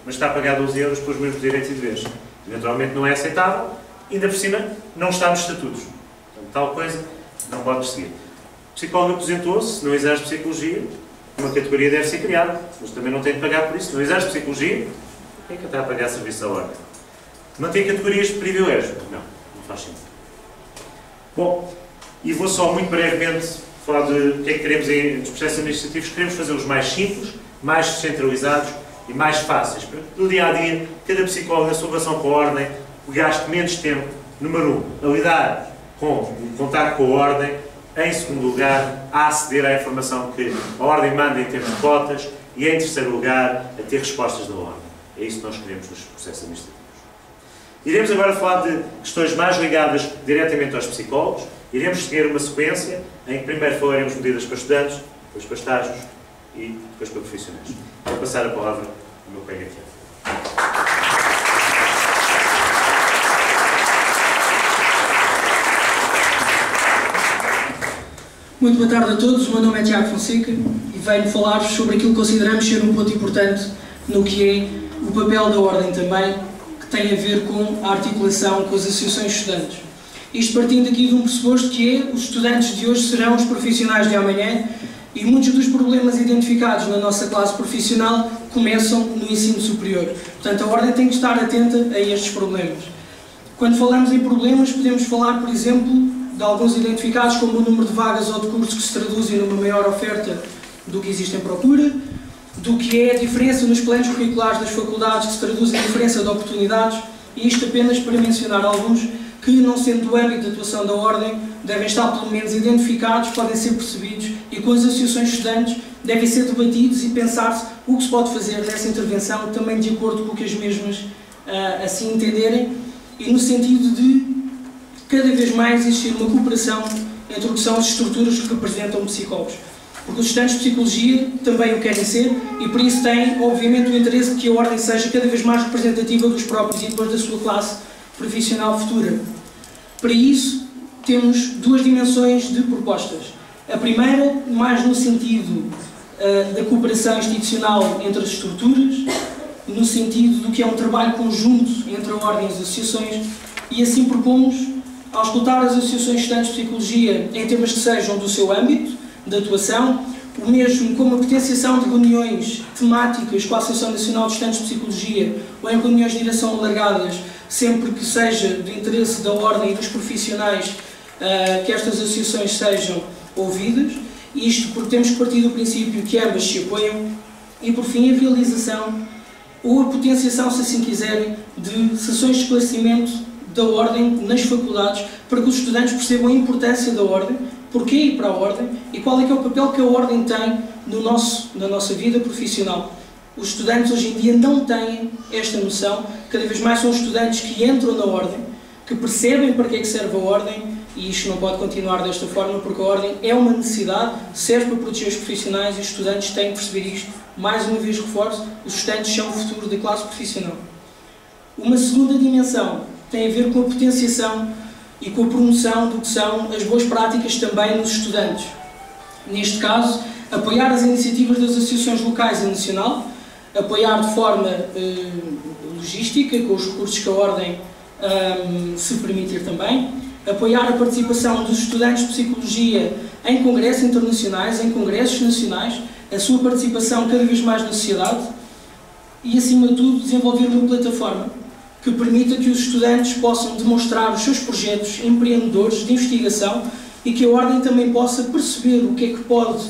A: mas está a pagar 12 euros pelos mesmos direitos e deveres. Naturalmente não é aceitável, ainda por cima não está nos estatutos. Portanto, tal coisa não pode seguir. O psicólogo aposentou-se, não exerce psicologia, uma categoria deve ser criada, mas também não tem de pagar por isso. Não exerce psicologia, quem é que está a pagar serviço à Ordem? Mantém categorias de privilégio? Não, não faz sentido. Bom, e vou só muito brevemente falar de o que é que queremos nos processos administrativos. Queremos fazê-los mais simples, mais descentralizados e mais fáceis. Para que, no dia-a-dia, cada psicólogo na sua relação com a Ordem gaste menos tempo, número 1, a lidar com o contacto com a Ordem, em segundo lugar, a aceder à informação que a Ordem manda em termos de cotas e, em terceiro lugar, a ter respostas da Ordem. É isso que nós queremos nos processos administrativos. Iremos agora falar de questões mais ligadas diretamente aos psicólogos. Iremos seguir uma sequência em que primeiro falaremos medidas para estudantes, depois para estágios e depois para profissionais. Vou passar a palavra ao meu colega Tiago.
D: Muito boa tarde a todos, o meu nome é Tiago Fonseca e venho falar-vos sobre aquilo que consideramos ser um ponto importante no que é o papel da Ordem também, que tem a ver com a articulação com as associações de estudantes. Isto partindo aqui de um pressuposto que é: os estudantes de hoje serão os profissionais de amanhã e muitos dos problemas identificados na nossa classe profissional começam no ensino superior. Portanto, a Ordem tem que estar atenta a estes problemas. Quando falamos em problemas, podemos falar, por exemplo, de alguns identificados como o número de vagas ou de cursos que se traduzem numa maior oferta do que existe em procura, do que é a diferença nos planos curriculares das faculdades que se traduzem em diferença de oportunidades, e isto apenas para mencionar alguns que, não sendo do âmbito de atuação da Ordem, devem estar pelo menos identificados, podem ser percebidos e com as associações de estudantes devem ser debatidos e pensar-se o que se pode fazer nessa intervenção, também de acordo com o que as mesmas assim entenderem, e no sentido de cada vez mais existir uma cooperação entre o que são as estruturas que representam psicólogos. Porque os estudantes de psicologia também o querem ser e por isso têm, obviamente, o interesse de que a Ordem seja cada vez mais representativa dos próprios e depois da sua classe profissional futura. Para isso, temos duas dimensões de propostas. A primeira, mais no sentido da cooperação institucional entre as estruturas, no sentido do que é um trabalho conjunto entre a Ordem e as associações, e assim propomos ao escutar as associações de estudantes de psicologia em temas que sejam do seu âmbito de atuação, o mesmo como a potenciação de reuniões temáticas com a Associação Nacional de Estudantes de Psicologia ou em reuniões de direção alargadas, sempre que seja de interesse da Ordem e dos profissionais, que estas associações sejam ouvidas, isto porque temos que partir do princípio que ambas se apoiam, e por fim a realização ou a potenciação, se assim quiserem, de sessões de esclarecimento da Ordem nas faculdades, para que os estudantes percebam a importância da Ordem, porquê ir para a Ordem e qual é que é o papel que a Ordem tem na nossa vida profissional. Os estudantes hoje em dia não têm esta noção, cada vez mais são os estudantes que entram na Ordem, que percebem para que é que serve a Ordem, e isto não pode continuar desta forma, porque a Ordem é uma necessidade, serve para proteger os profissionais e os estudantes têm que perceber isto. Mais uma vez reforço, os estudantes são o futuro da classe profissional. Uma segunda dimensão tem a ver com a potenciação e com a promoção do que são as boas práticas também nos estudantes. Neste caso, apoiar as iniciativas das associações locais e nacional, apoiar de forma logística, com os recursos que a Ordem se permitir também, apoiar a participação dos estudantes de psicologia em congressos internacionais, em congressos nacionais, a sua participação cada vez mais na sociedade e, acima de tudo, desenvolver uma plataforma que permita que os estudantes possam demonstrar os seus projetos empreendedores de investigação e que a Ordem também possa perceber o que é que pode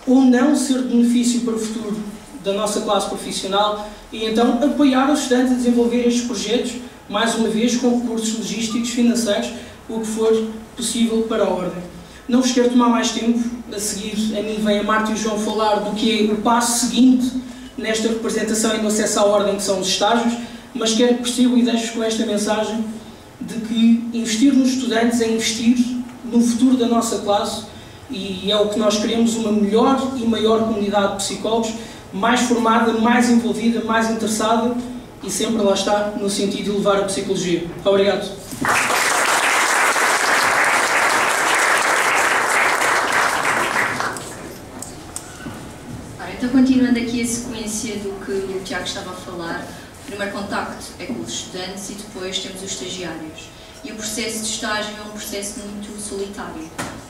D: ou não ser de benefício para o futuro da nossa classe profissional e então apoiar os estudantes a desenvolver estes projetos, mais uma vez com recursos logísticos, financeiros, o que for possível para a Ordem. Não vos quero tomar mais tempo, a seguir a mim vem a Marta e o João falar do que é o passo seguinte nesta representação e no acesso à Ordem, que são os estágios, mas quero que percebam e deixo-vos com esta mensagem de que investir nos estudantes é investir no futuro da nossa classe e é o que nós queremos, uma melhor e maior comunidade de psicólogos, mais formada, mais envolvida, mais interessada e sempre lá está no sentido de levar a psicologia. Obrigado.
E: Então, continuando aqui a sequência do que o Tiago estava a falar, o primeiro contacto é com os estudantes e depois temos os estagiários. E o processo de estágio é um processo muito solitário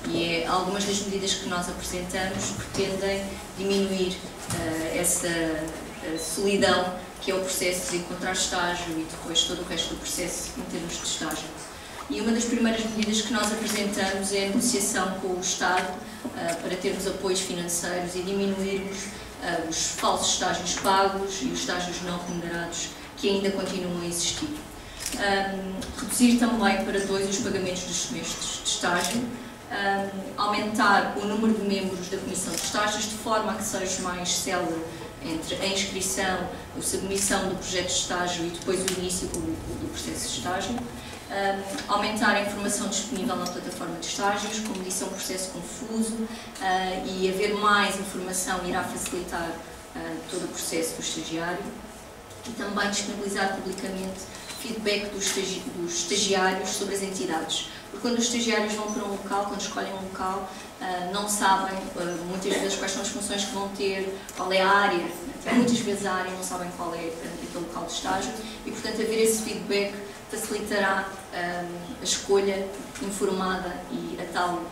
E: e algumas das medidas que nós apresentamos pretendem diminuir essa solidão que é o processo de encontrar estágio e depois todo o resto do processo em termos de estágio. E uma das primeiras medidas que nós apresentamos é a negociação com o Estado para termos apoios financeiros e diminuirmos os falsos estágios pagos e os estágios não remunerados que ainda continuam a existir. Reduzir também para 2 os pagamentos dos semestres de estágio, aumentar o número de membros da Comissão de Estágios de forma a que seja mais célere entre a inscrição, a submissão do projeto de estágio e depois o início do processo de estágio. Aumentar a informação disponível na plataforma de estágios, como disse, é um processo confuso e haver mais informação irá facilitar todo o processo do estagiário. E também disponibilizar publicamente feedback dos estagiários sobre as entidades. Porque quando os estagiários vão para um local, quando escolhem um local, não sabem muitas vezes quais são as funções que vão ter, qual é a área, muitas vezes a área não sabem qual é aquele local de estágio e, portanto, haver esse feedback facilitará a escolha informada e a tal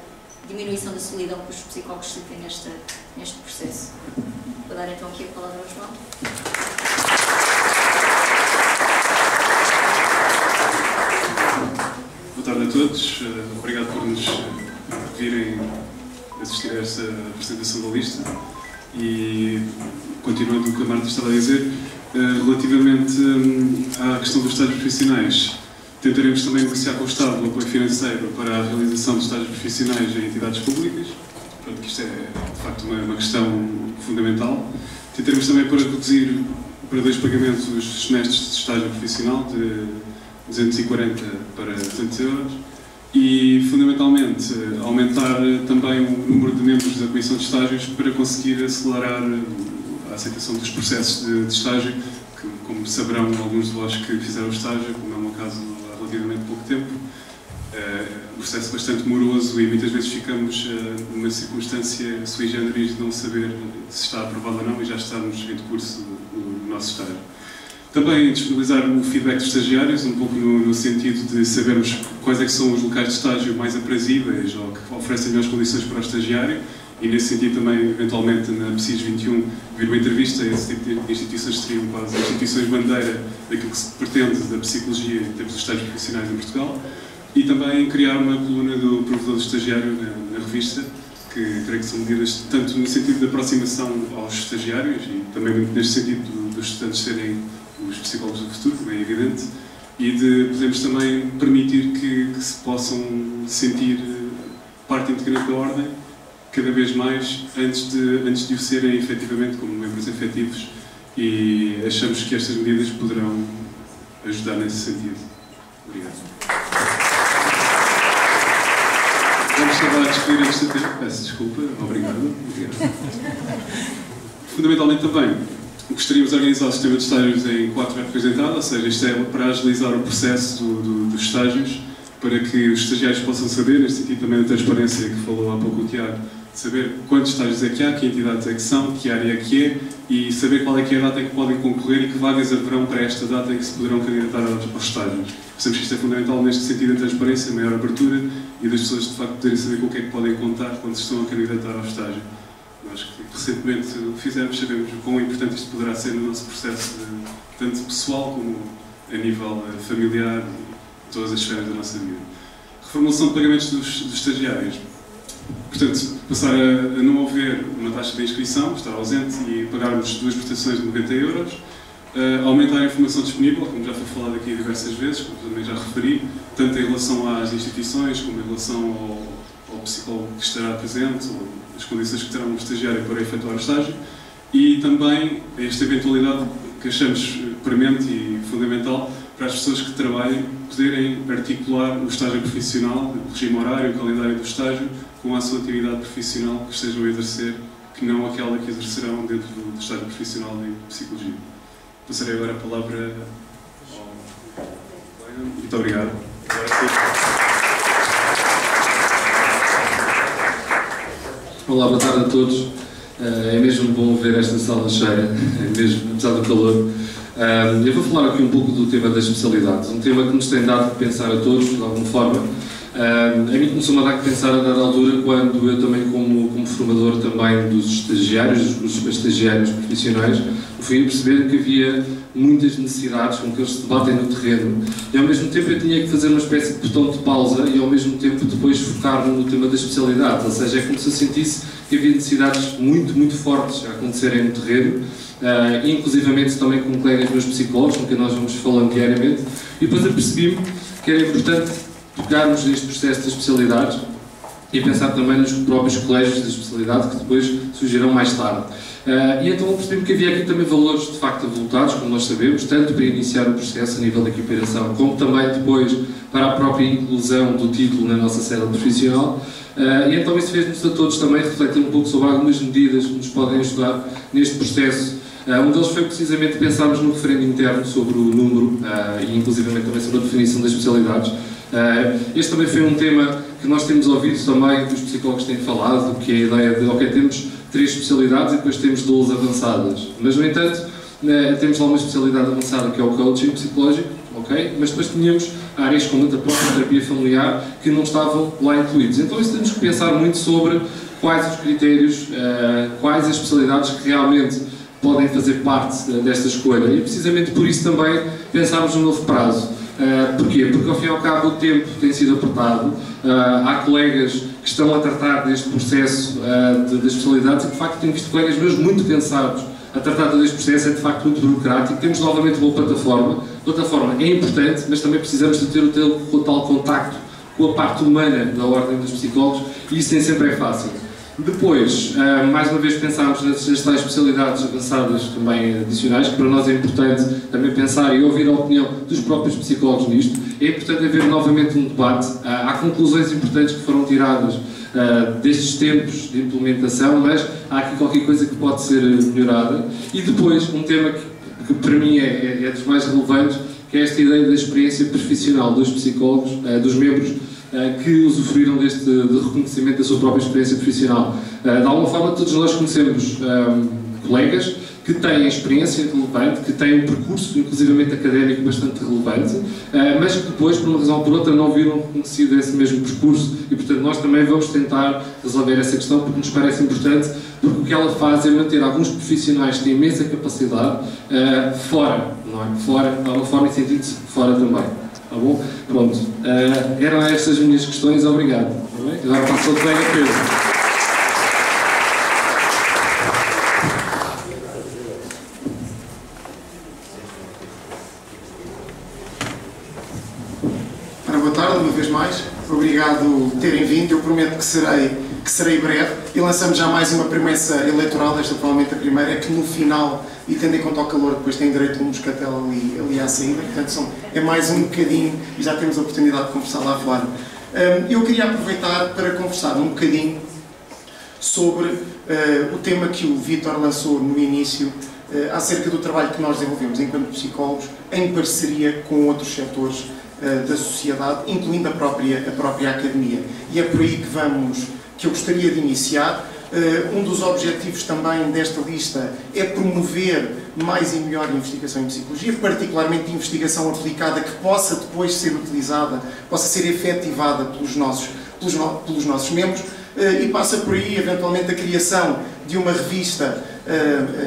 E: diminuição da solidão que os psicólogos sentem neste processo. Vou dar então aqui a palavra ao João.
F: Boa tarde a todos, obrigado por nos virem assistir a esta apresentação da lista e, continuando o que a Marta estava a dizer, relativamente à questão dos estágios profissionais, tentaremos também negociar com o Estado o apoio financeiro para a realização de estágios profissionais em entidades públicas, pronto, que isto é de facto uma questão fundamental. Tentaremos também para reduzir para 2 pagamentos os semestres de estágio profissional de 240 para 200 euros e, fundamentalmente, aumentar também o número de membros da Comissão de Estágios para conseguir acelerar a aceitação dos processos de estágio, que, como saberão alguns de vós que fizeram o estágio, como é o meu caso há relativamente pouco tempo, um processo bastante moroso e muitas vezes ficamos numa circunstância sui generis de não saber se está aprovado ou não e já estamos em curso no nosso estágio. Também disponibilizar o feedback dos estagiários, um pouco no sentido de sabermos quais é que são os locais de estágio mais aprazíveis ou que oferecem melhores condições para o estagiário e, nesse sentido, também, eventualmente, na PSIS 21, vir uma entrevista a esse tipo de instituições que seriam quase instituições bandeira daquilo que se pretende da psicologia em termos de estágios profissionais em Portugal e também criar uma coluna do provedor do estagiário na revista, que creio que são medidas tanto no sentido de aproximação aos estagiários e também neste sentido dos estudantes serem os psicólogos do futuro, como é evidente, e de podermos também permitir que se possam sentir parte integrante da Ordem cada vez mais antes de o serem efetivamente como membros efetivos e achamos que estas medidas poderão ajudar nesse sentido. Obrigado. Vamos acabar a discutir este tempo. Peço desculpa. Obrigado. Fundamentalmente também gostaríamos de organizar o sistema de estágios em 4 épocas de entrada, ou seja, isto é para agilizar o processo dos estágios, para que os estagiários possam saber, neste sentido também da transparência que falou há pouco o Tiago, saber quantos estágios é que há, que entidades é que são, que área é que é, e saber qual é que é a data em que podem concorrer e que vagas haverão para esta data em que se poderão candidatar aos estágios. Pensamos que isto é fundamental neste sentido da transparência, maior abertura e das pessoas de facto poderem saber com o que é que podem contar quando se estão a candidatar ao estágio. Nós que recentemente o fizemos, sabemos o quão importante isto poderá ser no nosso processo, tanto pessoal como a nível familiar e todas as esferas da nossa vida. Reformulação de pagamentos dos estagiários. Portanto, passar a não haver uma taxa de inscrição, estar ausente e pagarmos 2 prestações de 90 euros. Aumentar a informação disponível, como já foi falado aqui diversas vezes, como também já referi, tanto em relação às instituições como em relação ao psicólogo que estará presente, ou as condições que terá um estagiário para efetuar o estágio, e também esta eventualidade que achamos premente e fundamental para as pessoas que trabalhem poderem articular o estágio profissional, o regime horário, o calendário do estágio, com a sua atividade profissional que estejam a exercer, que não aquela que exercerão dentro do estágio profissional em psicologia. Passarei agora a palavra ao colega. Muito obrigado.
G: Olá, boa tarde a todos. É mesmo bom ver esta sala cheia, mesmo, apesar do calor. Eu vou falar aqui um pouco do tema das especialidades, um tema que nos tem dado que pensar a todos, de alguma forma. A mim começou-me a dar que pensar a dada altura, quando eu também, como formador também dos estagiários, dos estagiários profissionais, fui a perceber que havia muitas necessidades com que eles se debatem no terreno e ao mesmo tempo eu tinha que fazer uma espécie de botão de pausa e ao mesmo tempo depois focar-me no tema da especialidade, ou seja, é como se eu sentisse que havia necessidades muito fortes a acontecerem no terreno, inclusivamente também com colegas meus psicólogos, com quem nós vamos falando diariamente, e depois eu percebi-me que era importante pegarmos neste processo das especialidades e pensar também nos próprios colégios de especialidade que depois surgirão mais tarde. E então percebi-me que havia aqui também valores de facto avultados, como nós sabemos, tanto para iniciar o processo a nível da equiparação, como também depois para a própria inclusão do título na nossa cédula profissional. E então isso fez-nos a todos também refletir um pouco sobre algumas medidas que nos podem ajudar neste processo Um deles foi precisamente pensarmos no referendo interno sobre o número e inclusivamente também sobre a definição das especialidades. Este também foi um tema que nós temos ouvido também, que os psicólogos têm falado, que é a ideia de, ok, temos 3 especialidades e depois temos 12 avançadas. Mas, no entanto, temos lá uma especialidade avançada que é o coaching psicológico, ok? Mas depois tínhamos áreas como a própria terapia familiar que não estavam lá incluídos. Então, isso temos que pensar muito sobre quais os critérios, quais as especialidades que realmente podem fazer parte desta escolha. E, precisamente por isso também, pensarmos no novo prazo. Porquê? Porque, ao fim e ao cabo, o tempo tem sido apertado. Há colegas que estão a tratar deste processo das especialidades e, de facto, tenho visto colegas meus muito cansados a tratar todo este processo. É, de facto, muito burocrático. Temos novamente uma plataforma. A plataforma é importante, mas também precisamos de ter o tal contacto com a parte humana da ordem dos psicólogos e isso nem sempre é fácil. Depois, mais uma vez, pensámos nas tais especialidades avançadas também adicionais, que para nós é importante também pensar e ouvir a opinião dos próprios psicólogos nisto. É importante haver novamente um debate. Há conclusões importantes que foram tiradas destes tempos de implementação, mas há aqui qualquer coisa que pode ser melhorada. E depois, um tema que para mim é dos mais relevantes, que é esta ideia da experiência profissional dos psicólogos, dos membros que usufruíram de reconhecimento da sua própria experiência profissional. De alguma forma, todos nós conhecemos colegas que têm experiência relevante, que têm um percurso, inclusivamente académico, bastante relevante, mas que depois, por uma razão ou por outra, não viram reconhecido esse mesmo percurso e, portanto, nós também vamos tentar resolver essa questão porque nos parece importante, porque o que ela faz é manter alguns profissionais que têm imensa capacidade fora, não é? Fora, de alguma forma, e sentindo-se fora também. Tá bom? Pronto. Eram estas as minhas questões. Obrigado. Tá bem? Agora passo ao colega Pedro.
H: Boa tarde, uma vez mais. Obrigado por terem vindo. Eu prometo que serei breve. E lançamos já mais uma promessa eleitoral, esta provavelmente a primeira, é que no final, e tendo em conta o calor, depois tem direito a um moscatel ali à saída, portanto é mais um bocadinho e já temos a oportunidade de conversar lá fora. Eu queria aproveitar para conversar um bocadinho sobre o tema que o Vítor lançou no início, acerca do trabalho que nós desenvolvemos enquanto psicólogos, em parceria com outros setores da sociedade, incluindo a própria academia. E é por aí que eu gostaria de iniciar. Um dos objetivos também desta lista é promover mais e melhor investigação em psicologia, particularmente investigação aplicada que possa depois ser utilizada, possa ser efetivada pelos nossos membros, e passa por aí, eventualmente, a criação de uma revista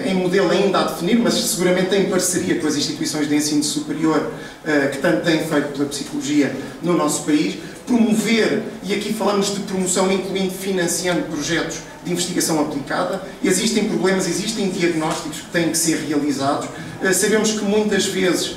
H: em modelo ainda a definir, mas seguramente em parceria com as instituições de ensino superior que tanto têm feito pela psicologia no nosso país, promover, e aqui falamos de promoção incluindo financiando projetos de investigação aplicada. Existem problemas, existem diagnósticos que têm que ser realizados. Sabemos que muitas vezes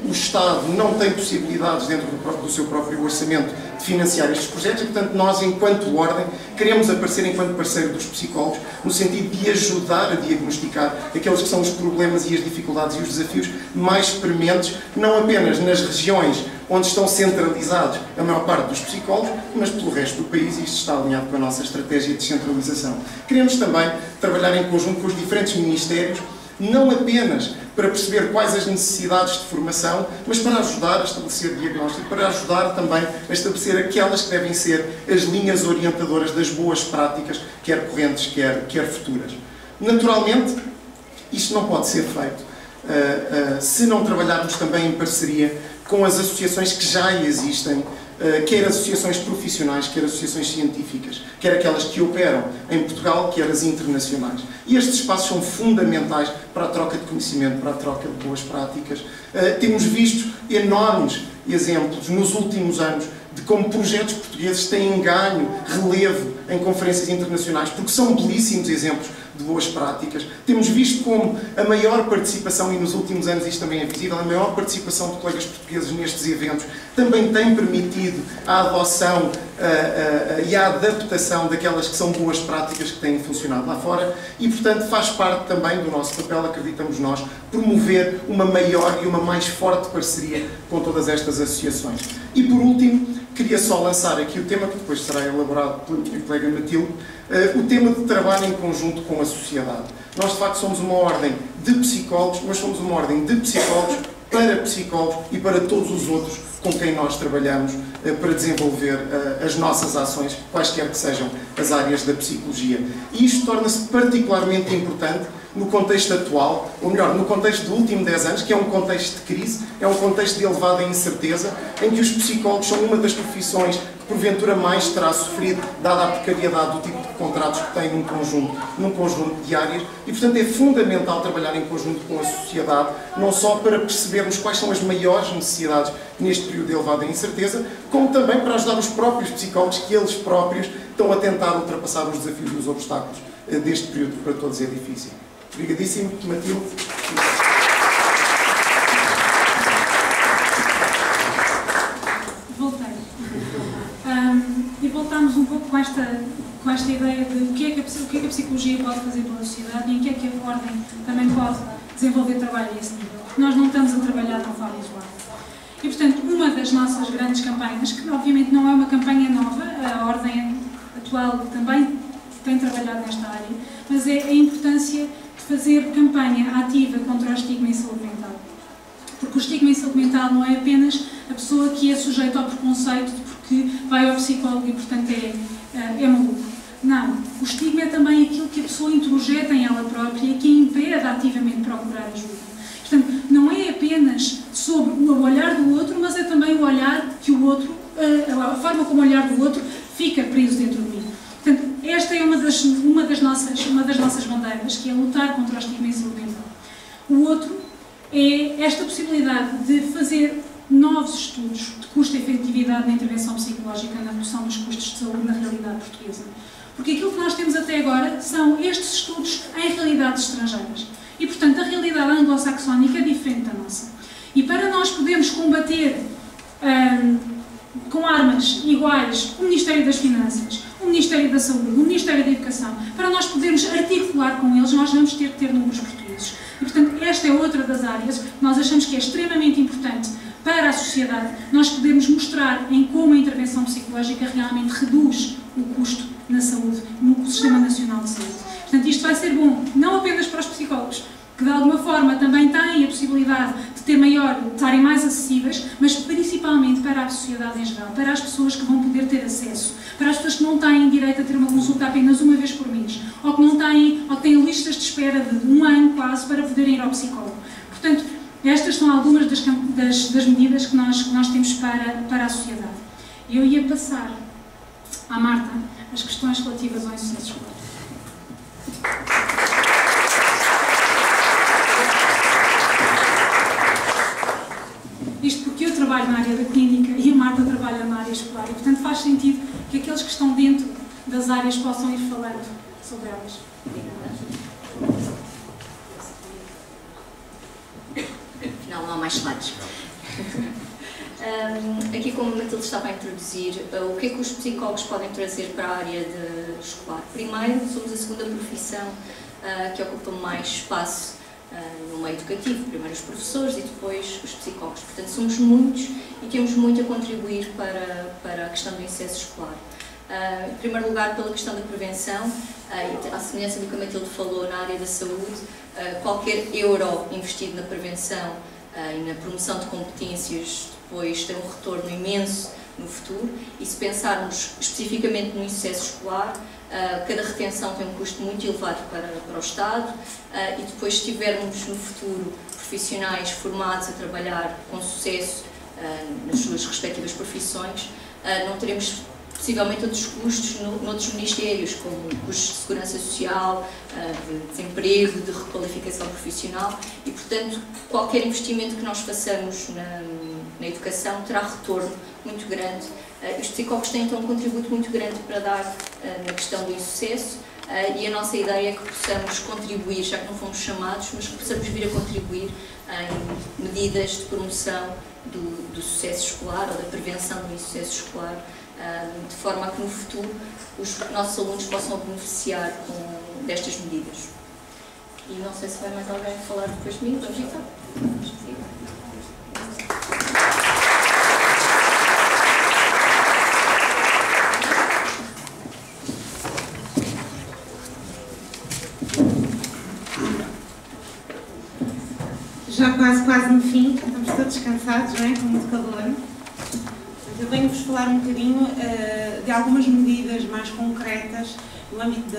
H: o Estado não tem possibilidades dentro do seu próprio orçamento de financiar estes projetos e, portanto, nós, enquanto Ordem, queremos aparecer enquanto parceiro dos psicólogos no sentido de ajudar a diagnosticar aqueles que são os problemas e as dificuldades e os desafios mais prementes, não apenas nas regiões onde estão centralizados a maior parte dos psicólogos, mas pelo resto do país, e isto está alinhado com a nossa estratégia de descentralização. Queremos também trabalhar em conjunto com os diferentes ministérios, não apenas para perceber quais as necessidades de formação, mas para ajudar a estabelecer diagnóstico, para ajudar também a estabelecer aquelas que devem ser as linhas orientadoras das boas práticas, quer correntes, quer futuras. Naturalmente, isto não pode ser feito se não trabalharmos também em parceria com as associações que já existem, quer associações profissionais, quer associações científicas, quer aquelas que operam em Portugal, quer as internacionais. E estes espaços são fundamentais para a troca de conhecimento, para a troca de boas práticas. Temos visto enormes exemplos nos últimos anos de como projetos portugueses têm ganho relevo em conferências internacionais, porque são belíssimos exemplos de boas práticas. Temos visto como a maior participação, e nos últimos anos isto também é visível, a maior participação de colegas portugueses nestes eventos também tem permitido a adoção e a adaptação daquelas que são boas práticas que têm funcionado lá fora e, portanto, faz parte também do nosso papel, acreditamos nós, promover uma maior e uma mais forte parceria com todas estas associações. E, por último, queria só lançar aqui o tema, que depois será elaborado pelo meu colega Matilde, O tema de trabalho em conjunto com a sociedade. Nós, de facto, somos uma ordem de psicólogos, mas somos uma ordem de psicólogos para psicólogos e para todos os outros com quem nós trabalhamos para desenvolver as nossas ações, quaisquer que sejam as áreas da psicologia. E isto torna-se particularmente importante no contexto atual, ou melhor, no contexto do último 10 anos, que é um contexto de crise, é um contexto de elevada incerteza, em que os psicólogos são uma das profissões que porventura mais terá sofrido, dada a precariedade do tipo de contratos que têm num conjunto de áreas, e portanto é fundamental trabalhar em conjunto com a sociedade, não só para percebermos quais são as maiores necessidades neste período de elevada incerteza, como também para ajudar os próprios psicólogos, que eles próprios estão a tentar ultrapassar os desafios e os obstáculos deste período, que para todos é difícil. Obrigadíssimo, Matilde.
C: Voltei. E voltámos um pouco com esta ideia de o que é que a psicologia pode fazer pela sociedade e em que é que a ordem também pode desenvolver trabalho a esse nível. Nós não estamos a trabalhar de uma forma isolada. E, portanto, uma das nossas grandes campanhas, que obviamente não é uma campanha nova, a ordem atual também tem trabalhado nesta área, mas é a importância de fazer campanha ativa contra o estigma em saúde mental. Porque o estigma em saúde mental não é apenas a pessoa que é sujeita ao preconceito de porque vai ao psicólogo e, portanto, é maluco. Não. O estigma é também aquilo que a pessoa introjeta em ela própria e que a impede ativamente procurar ajuda. Portanto, não é apenas sobre o olhar do outro, mas é também o olhar que o outro, a forma como o olhar do outro fica preso dentro de mim. Portanto, esta é uma das nossas bandeiras, que é lutar contra o estigma em saúde mental. O outro é esta possibilidade de fazer novos estudos de custo-efetividade na intervenção psicológica na redução dos custos de saúde na realidade portuguesa. Porque aquilo que nós temos até agora são estes estudos em realidades estrangeiras. E, portanto, a realidade anglo-saxónica é diferente da nossa. E para nós podermos combater com armas iguais o Ministério das Finanças, o Ministério da Saúde, o Ministério da Educação, para nós podermos articular com eles, nós vamos ter que ter números portugueses. E, portanto, esta é outra das áreas que nós achamos que é extremamente importante para a sociedade, nós podemos mostrar em como a intervenção psicológica realmente reduz o custo na saúde, no Sistema Nacional de Saúde. Portanto, isto vai ser bom, não apenas para os psicólogos, que de alguma forma também têm a possibilidade de estarem mais acessíveis, mas principalmente para a sociedade em geral, para as pessoas que vão poder ter acesso, para as pessoas que não têm direito a ter uma consulta apenas uma vez por mês, ou que têm listas de espera de 1 ano quase para poderem ir ao psicólogo. Portanto, estas são algumas das medidas que nós temos para a sociedade. Eu ia passar à Marta as questões relativas ao insucesso escolar. Isto porque eu trabalho na área da clínica e a Marta trabalha na área escolar e, portanto, faz sentido que aqueles que estão dentro das áreas possam ir falando sobre elas.
E: Afinal, não há mais slides. Aqui, como a Matilde estava a introduzir, o que é que os psicólogos podem trazer para a área escolar? Primeiro, somos a segunda profissão que ocupa mais espaço no meio educativo, primeiro os professores e depois os psicólogos. Portanto, somos muitos e temos muito a contribuir para a questão do insucesso escolar. Em primeiro lugar, pela questão da prevenção, à semelhança do que a Matilde falou na área da saúde, qualquer euro investido na prevenção e na promoção de competências depois tem um retorno imenso no futuro, e se pensarmos especificamente no insucesso escolar, cada retenção tem um custo muito elevado para o Estado, e depois se tivermos no futuro profissionais formados a trabalhar com sucesso nas suas respectivas profissões, não teremos possivelmente outros custos noutros ministérios, como custos de segurança social, de desemprego, de requalificação profissional, e portanto qualquer investimento que nós façamos na educação terá retorno muito grande. Os psicólogos têm então um contributo muito grande para dar na questão do insucesso, e a nossa ideia é que possamos contribuir, já que não fomos chamados, mas que possamos vir a contribuir em medidas de promoção do sucesso escolar ou da prevenção do insucesso escolar, de forma a que no futuro os nossos alunos possam beneficiar destas medidas. E não sei se vai mais alguém falar depois de mim. Vamos então?
I: já quase no fim, estamos todos cansados, não é? Com muito calor. Eu venho-vos falar um bocadinho de algumas medidas mais concretas no âmbito do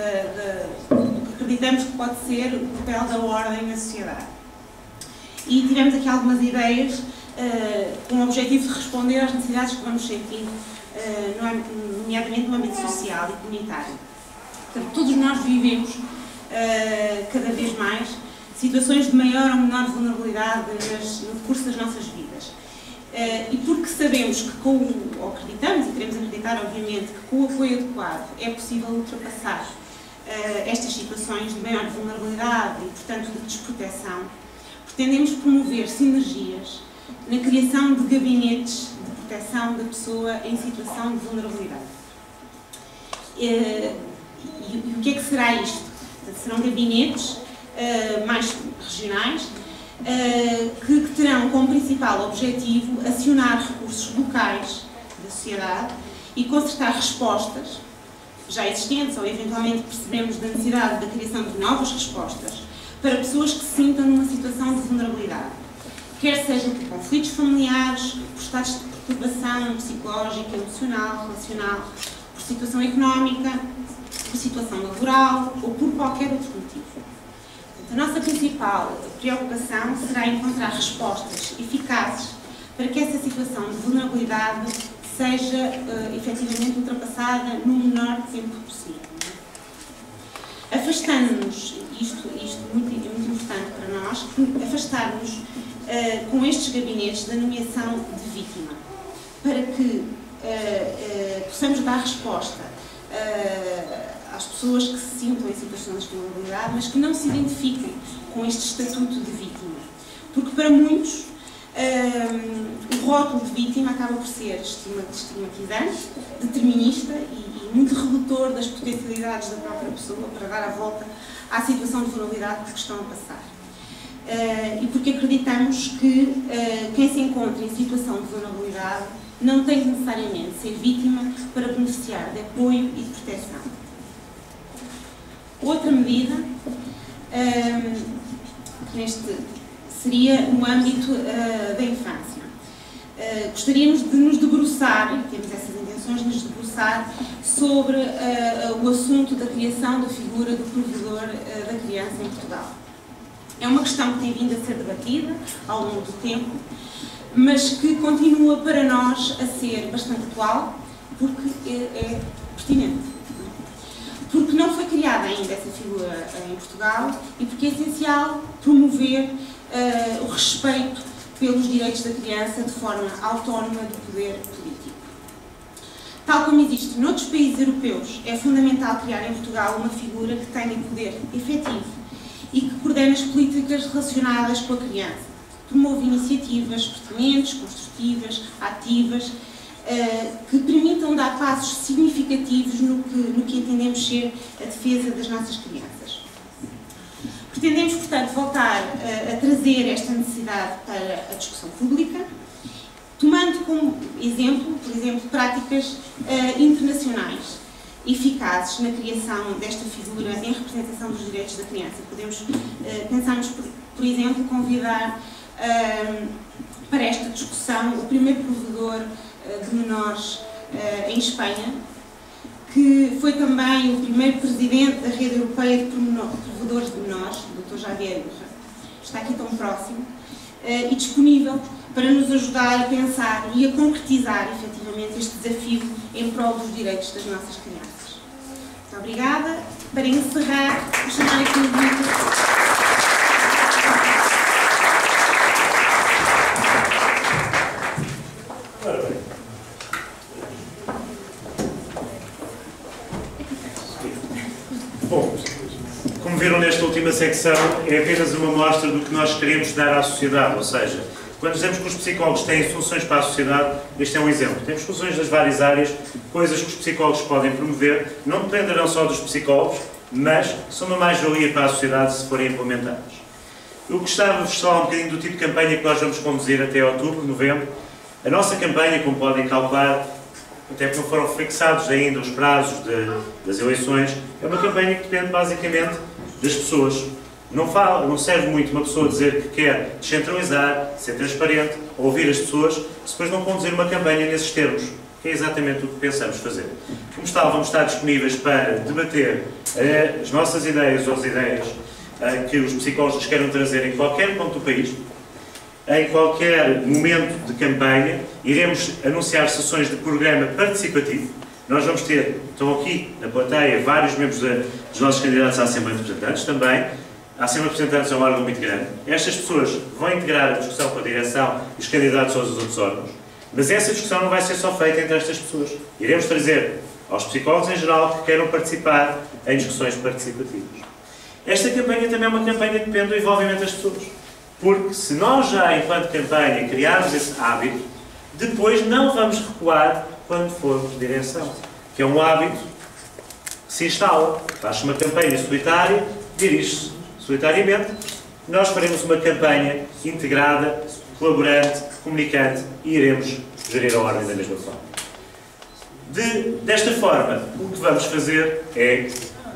I: que acreditamos que pode ser o papel da ordem na sociedade. E tivemos aqui algumas ideias com o objetivo de responder às necessidades que vamos sentir, nomeadamente no âmbito social e comunitário. Portanto, todos nós vivemos, cada vez mais, situações de maior ou menor vulnerabilidade no curso das nossas vidas. E porque sabemos que ou acreditamos, e queremos acreditar, obviamente, que com o apoio adequado é possível ultrapassar estas situações de maior vulnerabilidade e, portanto, de desproteção, pretendemos promover sinergias na criação de gabinetes de proteção da pessoa em situação de vulnerabilidade. E o que é que será isto? Serão gabinetes mais regionais, que terão como principal objetivo acionar recursos locais da sociedade e concertar respostas já existentes, ou eventualmente percebemos da necessidade da criação de novas respostas para pessoas que se sintam numa situação de vulnerabilidade, quer sejam por conflitos familiares, por estados de perturbação psicológica, emocional, relacional, por situação económica, por situação laboral ou por qualquer outro motivo. A nossa principal preocupação será encontrar respostas eficazes para que essa situação de vulnerabilidade seja efetivamente ultrapassada no menor tempo possível. Afastando-nos, isto é muito importante para nós, afastar-nos com estes gabinetes da nomeação de vítima, para que possamos dar resposta às pessoas que se sintam em situações de vulnerabilidade, mas que não se identifiquem com este estatuto de vítima. Porque para muitos, o rótulo de vítima acaba por ser estigmatizante, determinista e muito redutor das potencialidades da própria pessoa para dar a volta à situação de vulnerabilidade que estão a passar. E porque acreditamos que quem se encontra em situação de vulnerabilidade não tem que necessariamente ser vítima para beneficiar de apoio e de proteção. Outra medida seria no âmbito da infância. Gostaríamos de nos debruçar, e temos essas intenções, de nos debruçar sobre o assunto da criação da figura do provedor da criança em Portugal. É uma questão que tem vindo a ser debatida ao longo do tempo, mas que continua para nós a ser bastante atual, porque é pertinente. Porque não foi criada ainda essa figura em Portugal e porque é essencial promover o respeito pelos direitos da criança de forma autónoma do poder político. Tal como existe noutros países europeus, é fundamental criar em Portugal uma figura que tenha poder efetivo e que coordene as políticas relacionadas com a criança, promove iniciativas pertinentes, construtivas, ativas, que permitam dar passos significativos no que entendemos ser a defesa das nossas crianças. Pretendemos, portanto, voltar a trazer esta necessidade para a discussão pública, tomando como exemplo, por exemplo, práticas internacionais eficazes na criação desta figura em representação dos direitos da criança. Podemos pensarmos, por exemplo, convidar para esta discussão o primeiro provedor de menores em Espanha, que foi também o primeiro presidente da Rede Europeia de Provedores de Menores, o Dr. Javier Urra. Está aqui tão próximo e disponível para nos ajudar a pensar e a concretizar efetivamente este desafio em prol dos direitos das nossas crianças. Muito obrigada. Para encerrar, vou chamar aqui o vídeo.
A: Bom, como viram nesta última secção, é apenas uma mostra do que nós queremos dar à sociedade, ou seja, quando dizemos que os psicólogos têm soluções para a sociedade, este é um exemplo. Temos soluções das várias áreas, coisas que os psicólogos podem promover, não dependerão só dos psicólogos, mas são uma mais-valia para a sociedade se forem implementadas. Eu gostava de vos falar um bocadinho do tipo de campanha que nós vamos conduzir até outubro, novembro. A nossa campanha, como podem calcular, até que não foram fixados ainda os prazos das eleições, é uma campanha que depende basicamente das pessoas. Não serve muito uma pessoa dizer que quer descentralizar, ser transparente, ouvir as pessoas, se depois não conduzir uma campanha nesses termos, que é exatamente o que pensamos fazer. Como tal, vamos estar disponíveis para debater as nossas ideias ou as ideias que os psicólogos nos queiram trazer em qualquer ponto do país, em qualquer momento de campanha. Iremos anunciar sessões de programa participativo. Nós vamos ter, estão aqui na plateia, vários membros dos nossos candidatos à Assembleia de Representantes também. A Assembleia de Representantes é um órgão muito grande. Estas pessoas vão integrar a discussão com a direção e os candidatos aos outros órgãos, mas essa discussão não vai ser só feita entre estas pessoas. Iremos trazer aos psicólogos em geral que queiram participar em discussões participativas. Esta campanha também é uma campanha que depende do envolvimento das pessoas. Porque se nós já, enquanto campanha, criarmos esse hábito, depois não vamos recuar quando for direção. Que é um hábito que se instala. Faz-se uma campanha solitária, dirige-se solitariamente. Nós faremos uma campanha integrada, colaborante, comunicante e iremos gerir a ordem da mesma forma. Desta forma, o que vamos fazer é,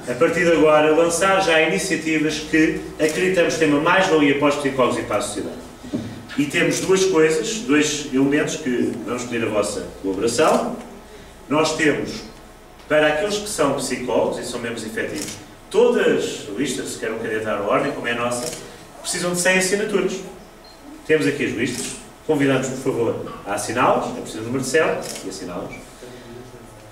A: a partir de agora, lançar já iniciativas que acreditamos que têm uma mais-valia para os psicólogos e para a sociedade. E temos duas coisas, dois elementos que vamos pedir a vossa colaboração. Nós temos, para aqueles que são psicólogos e são membros efetivos, todas as listas, se querem candidatar à ordem, como é a nossa, precisam de 100 assinaturas. Temos aqui as listas. Convidamos, por favor, a assiná-las, é preciso o número de cédula e assiná-las.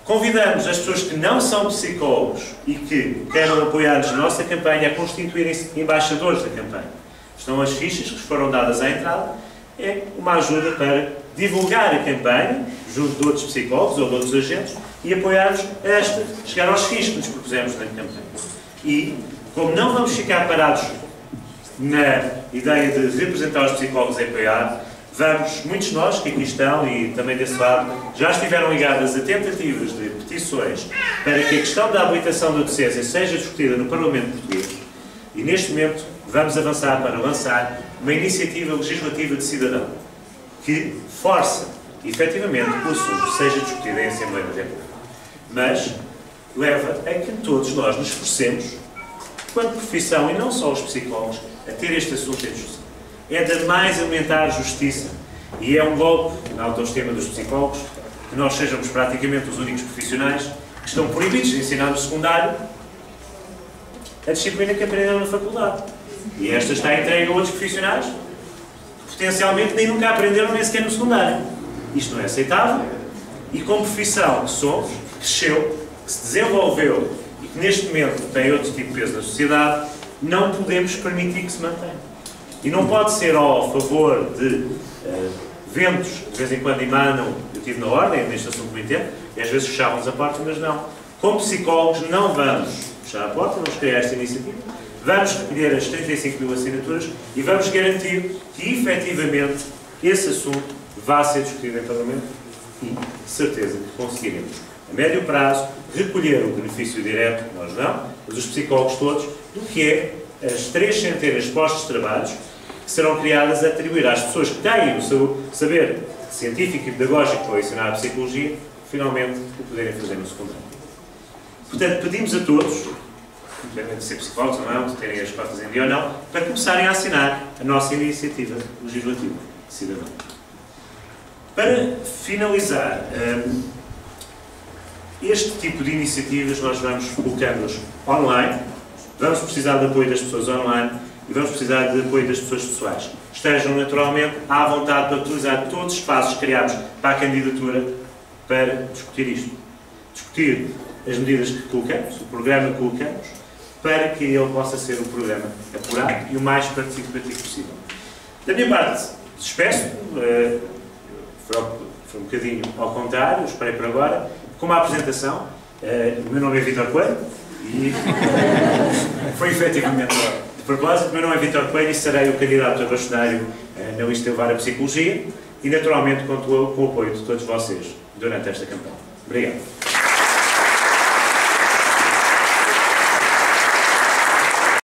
A: Convidamos as pessoas que não são psicólogos e que queiram apoiar-nos na nossa campanha a constituírem-se embaixadores da campanha. Estão as fichas que foram dadas à entrada. É uma ajuda para divulgar a campanha junto de outros psicólogos ou de outros agentes e apoiar-nos a chegar aos fins que nos propusemos na campanha. E, como não vamos ficar parados na ideia de representar os psicólogos e apoiar, muitos de nós que aqui estão e também desse lado, já estiveram ligadas a tentativas de petições para que a questão da habilitação da docência seja discutida no Parlamento Português. E neste momento vamos avançar para lançar uma iniciativa legislativa de cidadão que força, efetivamente, que o assunto seja discutido em Assembleia da República. Mas leva a que todos nós nos esforcemos, enquanto profissão, e não só os psicólogos, a ter este assunto em discussão. É de mais alimentar a justiça e é um golpe na autoestima dos psicólogos que nós sejamos praticamente os únicos profissionais que estão proibidos de ensinar no secundário a disciplina que aprenderam na faculdade. E esta está entregue a outros profissionais que potencialmente nem nunca aprenderam nem sequer no secundário. Isto não é aceitável e como profissão que somos, que cresceu, que se desenvolveu e que neste momento tem outro tipo de peso na sociedade, não podemos permitir que se mantenha. E não pode ser ao favor de ventos que de vez em quando emanam, eu estive na ordem neste assunto muito tempo, e às vezes fechávamos a porta, mas não. Como psicólogos não vamos fechar a porta, vamos criar esta iniciativa, vamos recolher as 35 mil assinaturas e vamos garantir que efetivamente esse assunto vá ser discutido em Parlamento e de certeza que conseguiremos, a médio prazo, recolher o benefício direto, nós não, mas os psicólogos todos, do que é as 3 centenas de postos de trabalho que serão criadas a atribuir às pessoas que têm o seu saber científico e pedagógico para ensinar a psicologia, finalmente o poderem fazer no secundário. Portanto, pedimos a todos, independente de ser psicólogos ou não, de terem as cotas em dia ou não, para começarem a assinar a nossa iniciativa legislativa cidadã. Para finalizar, este tipo de iniciativas nós vamos colocando-nos online, vamos precisar de apoio das pessoas online e vamos precisar de apoio das pessoas pessoais. Estejam naturalmente à vontade para utilizar todos os espaços criados para a candidatura para discutir isto. Discutir as medidas que colocamos, o programa que colocamos, para que ele possa ser um programa apurado e o mais participativo possível. Da minha parte, despeço, foi um bocadinho ao contrário, esperei por agora, com uma apresentação. O meu nome é Vítor Coelho e foi efetivamente de propósito. O meu nome é Vítor Coelho e serei o candidato a bastonário na lista de levar a psicologia e naturalmente conto com o apoio de todos vocês durante esta campanha. Obrigado.